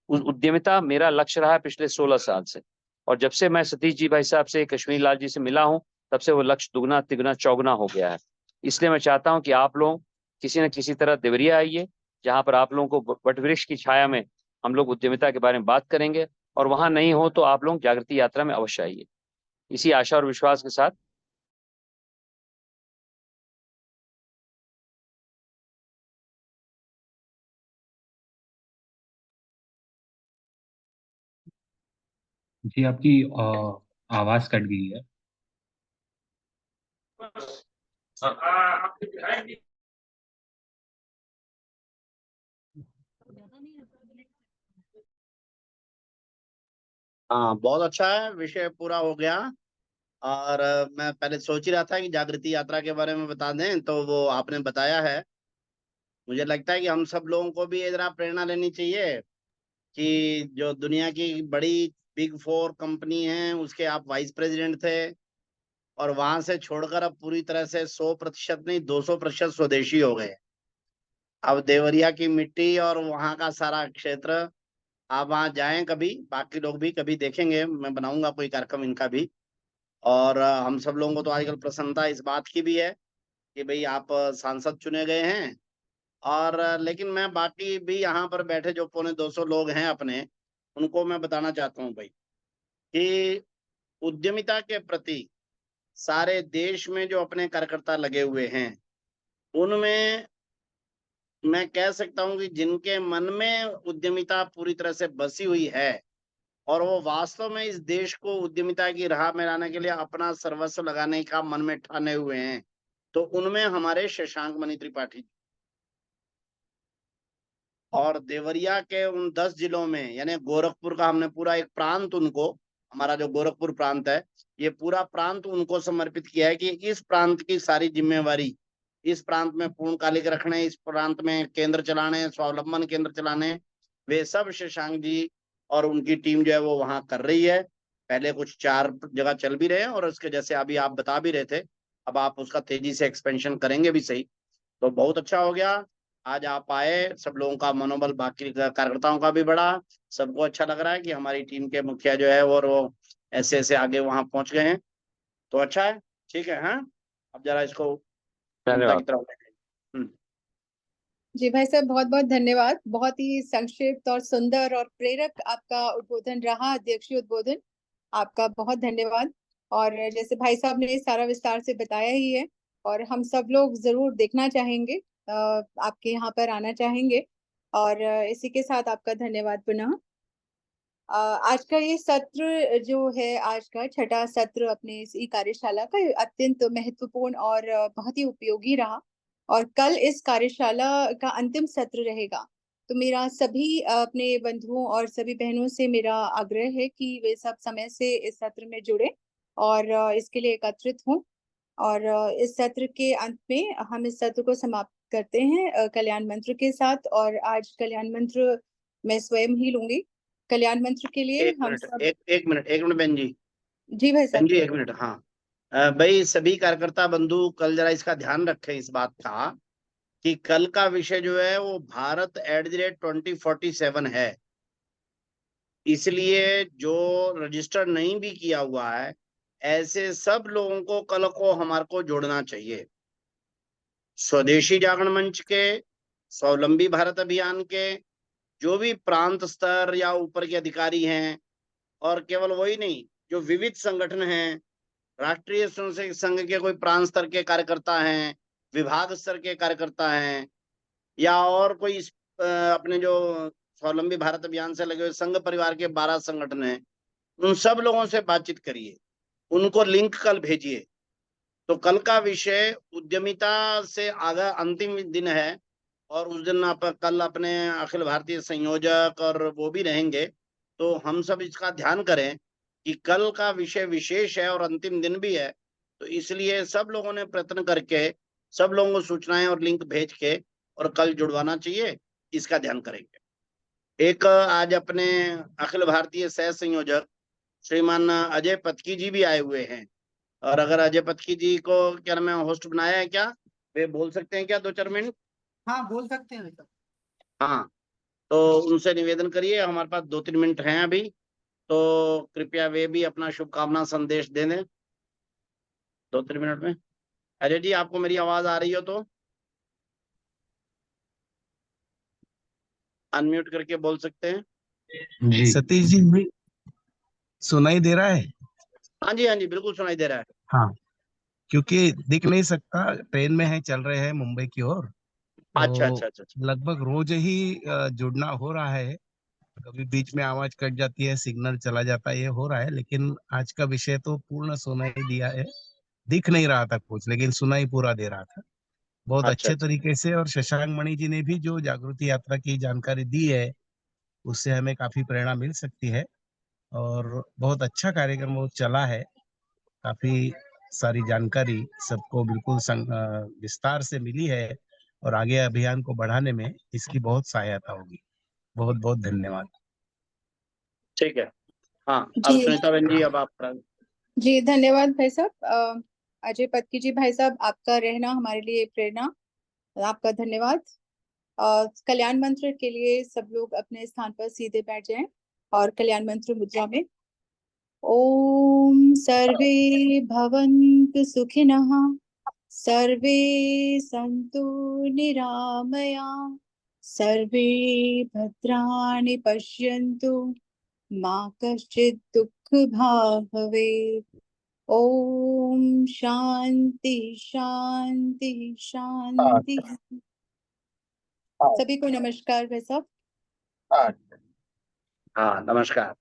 उस उद्यमिता मेरा लक्ष्य रहा है पिछले 16 साल से, और जब से मैं सतीश जी भाई साहब से, कश्मीर लाल जी से मिला हूं, तब से वो लक्ष्य दुगना तिगुना चौगुना हो गया है। इसलिए मैं चाहता हूं कि आप लोग किसी न किसी तरह देवरिया आइए, जहां पर आप लोगों को वट वृक्ष की छाया में हम लोग उद्यमिता के बारे में बात करेंगे, और वहां नहीं हो तो आप लोग जागृति यात्रा में अवश्य आइए। इसी आशा और विश्वास के साथ जी, आपकी आवाज कट गई है। हाँ, बहुत अच्छा है, विषय पूरा हो गया। और मैं पहले सोच ही रहा था कि जागृति यात्रा के बारे में बता दें, तो वो आपने बताया है। मुझे लगता है कि हम सब लोगों को भी ये जरा प्रेरणा लेनी चाहिए कि जो दुनिया की बड़ी बिग 4 कंपनी है उसके आप वाइस प्रेसिडेंट थे, और वहां से छोड़कर अब पूरी तरह से 100% नहीं 200% स्वदेशी हो गए। अब देवरिया की मिट्टी और वहां का सारा क्षेत्र, आप वहां जाएं कभी, बाकी लोग भी कभी देखेंगे, मैं बनाऊंगा कोई कार्यक्रम इनका भी। और हम सब लोगों को तो आजकल प्रसन्नता इस बात की भी है कि भाई आप सांसद चुने गए हैं। और लेकिन मैं बाकी भी यहाँ पर बैठे जो 250 लोग हैं अपने, उनको मैं बताना चाहता हूँ भाई कि उद्यमिता के प्रति सारे देश में जो अपने कार्यकर्ता लगे हुए हैं, उनमें मैं कह सकता हूँ कि जिनके मन में उद्यमिता पूरी तरह से बसी हुई है और वो वास्तव में इस देश को उद्यमिता की राह में लाने के लिए अपना सर्वस्व लगाने का मन में ठाने हुए हैं, तो उनमें हमारे शशांक मणि त्रिपाठी और देवरिया के उन 10 जिलों में, यानी गोरखपुर का हमने पूरा एक प्रांत उनको, हमारा जो गोरखपुर प्रांत है, ये पूरा प्रांत उनको समर्पित किया है कि इस प्रांत की सारी जिम्मेवारी इस प्रांत में पूर्णकालिक रखने, इस प्रांत में केंद्र चलाने, स्वावलंबन केंद्र चलाने, वे सब शशांक जी और उनकी टीम जो है वो वहां कर रही है। पहले कुछ 4 जगह चल भी रहे हैं, और उसके जैसे अभी आप बता भी रहे थे, अब आप उसका तेजी से एक्सपेंशन करेंगे भी सही, तो बहुत अच्छा हो गया। आज आप आए, सब लोगों का मनोबल, बाकी कार्यकर्ताओं का भी बढ़ा, सबको अच्छा लग रहा है कि हमारी टीम के मुखिया जो है और वो ऐसे ऐसे आगे वहां पहुंच गए हैं, तो अच्छा है। ठीक है, हाँ, अब जरा इसको जनता की तरफ लें। जी भाई साहब, बहुत बहुत धन्यवाद। बहुत ही संक्षिप्त और सुंदर और प्रेरक आपका उद्बोधन रहा, अध्यक्षीय उद्बोधन। आपका बहुत धन्यवाद। और जैसे भाई साहब ने सारा विस्तार से बताया ही है, और हम सब लोग जरूर देखना चाहेंगे, आपके यहाँ पर आना चाहेंगे। और इसी के साथ आपका धन्यवाद पुनः। आज का ये सत्र जो है, आज का छठा सत्र अपने इस कार्यशाला का अत्यंत महत्वपूर्ण और बहुत ही उपयोगी रहा। और कल इस कार्यशाला का अंतिम सत्र रहेगा। तो मेरा सभी अपने बंधुओं और सभी बहनों से मेरा आग्रह है कि वे सब समय से इस सत्र में जुड़े और इसके लिए एकत्रित हों। और इस सत्र के अंत में हम इस सत्र को समाप्त करते हैं कल्याण मंत्र के साथ। और आज कल्याण मंत्र मैं स्वयं ही लूंगी। कल्याण मंत्र के लिए एक हम मिनट, सब। एक मिनट बहन जी। जी भाई साहब। बहन जी, एक मिनट। हाँ, भाई सभी कार्यकर्ता बंधु कल जरा इसका ध्यान रखें इस बात का कि कल का विषय जो है वो भारत @2047 है। इसलिए जो रजिस्टर नहीं भी किया हुआ है, ऐसे सब लोगों को कल को हमारे को जोड़ना चाहिए। स्वदेशी जागरण मंच के, स्वावलंबी भारत अभियान के जो भी प्रांत स्तर या ऊपर के अधिकारी हैं, और केवल वही नहीं, जो विविध संगठन हैं, राष्ट्रीय स्वयंसेवक संघ के कोई प्रांत स्तर के कार्यकर्ता हैं, विभाग स्तर के कार्यकर्ता हैं, या और कोई अपने जो स्वावलंबी भारत अभियान से लगे हुए संघ परिवार के 12 संगठन हैं, उन सब लोगों से बातचीत करिए, उनको लिंक कल भेजिए। तो कल का विषय उद्यमिता से आगे अंतिम दिन है और उस दिन कल अपने अखिल भारतीय संयोजक और वो भी रहेंगे, तो हम सब इसका ध्यान करें कि कल का विषय विशेष है और अंतिम दिन भी है, तो इसलिए सब लोगों ने प्रयत्न करके सब लोगों को सूचनाएं और लिंक भेज के और कल जुड़वाना चाहिए, इसका ध्यान करेंगे। एक आज अपने अखिल भारतीय सह संयोजक श्रीमान अजय पतकी जी भी आए हुए हैं, और अगर अजय पतकी जी को क्या नाम है होस्ट बनाया है क्या, वे बोल सकते हैं क्या 2-4 मिनट? हाँ बोल सकते हैं सर। हाँ, तो उनसे निवेदन करिए, हमारे पास 2-3 मिनट हैं अभी, तो कृपया वे भी अपना शुभकामना संदेश दे दें 2-3 मिनट में। अजय जी, आपको मेरी आवाज आ रही हो तो अनम्यूट करके बोल सकते हैं। जी सतीश जी सुनाई दे रहा है? हाँ जी, हाँ जी, बिल्कुल सुनाई दे रहा है। हाँ, क्योंकि दिख नहीं सकता, ट्रेन में है, चल रहे हैं मुंबई की ओर, अच्छा तो अच्छा अच्छा अच्छा। लगभग रोज ही जुड़ना हो रहा है। कभी बीच में आवाज कट जाती है, सिग्नल चला जाता है, ये हो रहा है, लेकिन आज का विषय तो पूर्ण सुनाई दिया है। दिख नहीं रहा था कुछ, लेकिन सुनाई पूरा दे रहा था बहुत अच्छा अच्छे अच्छा तरीके से। और शशांक मणि जी ने भी जो जागृति यात्रा की जानकारी दी है, उससे हमें काफी प्रेरणा मिल सकती है और बहुत अच्छा कार्यक्रम वो चला है। काफी सारी जानकारी सबको बिल्कुल विस्तार से मिली है और आगे अभियान को बढ़ाने में इसकी बहुत सहायता होगी। बहुत बहुत धन्यवाद। ठीक है। हाँ, अब जी सुनीता बहन जी, अब आप जी, धन्यवाद भाई साहब। अजय पत्की जी भाई साहब, आपका रहना हमारे लिए प्रेरणा, आपका धन्यवाद। कल्याण मंत्र के लिए सब लोग अपने स्थान पर सीधे बैठ जाएं और कल्याण मंत्र मुद्रा में। ओम सर्वे भवन्तु सुखिनः, सर्वे सन्तु निरामया, सर्वे भद्राणि पश्यन्तु, मा कश्चित् दुःखभाग् भवेत्। ओम शांति शांति शांति। सभी को नमस्कार भाई साहब। हाँ, नमस्कार।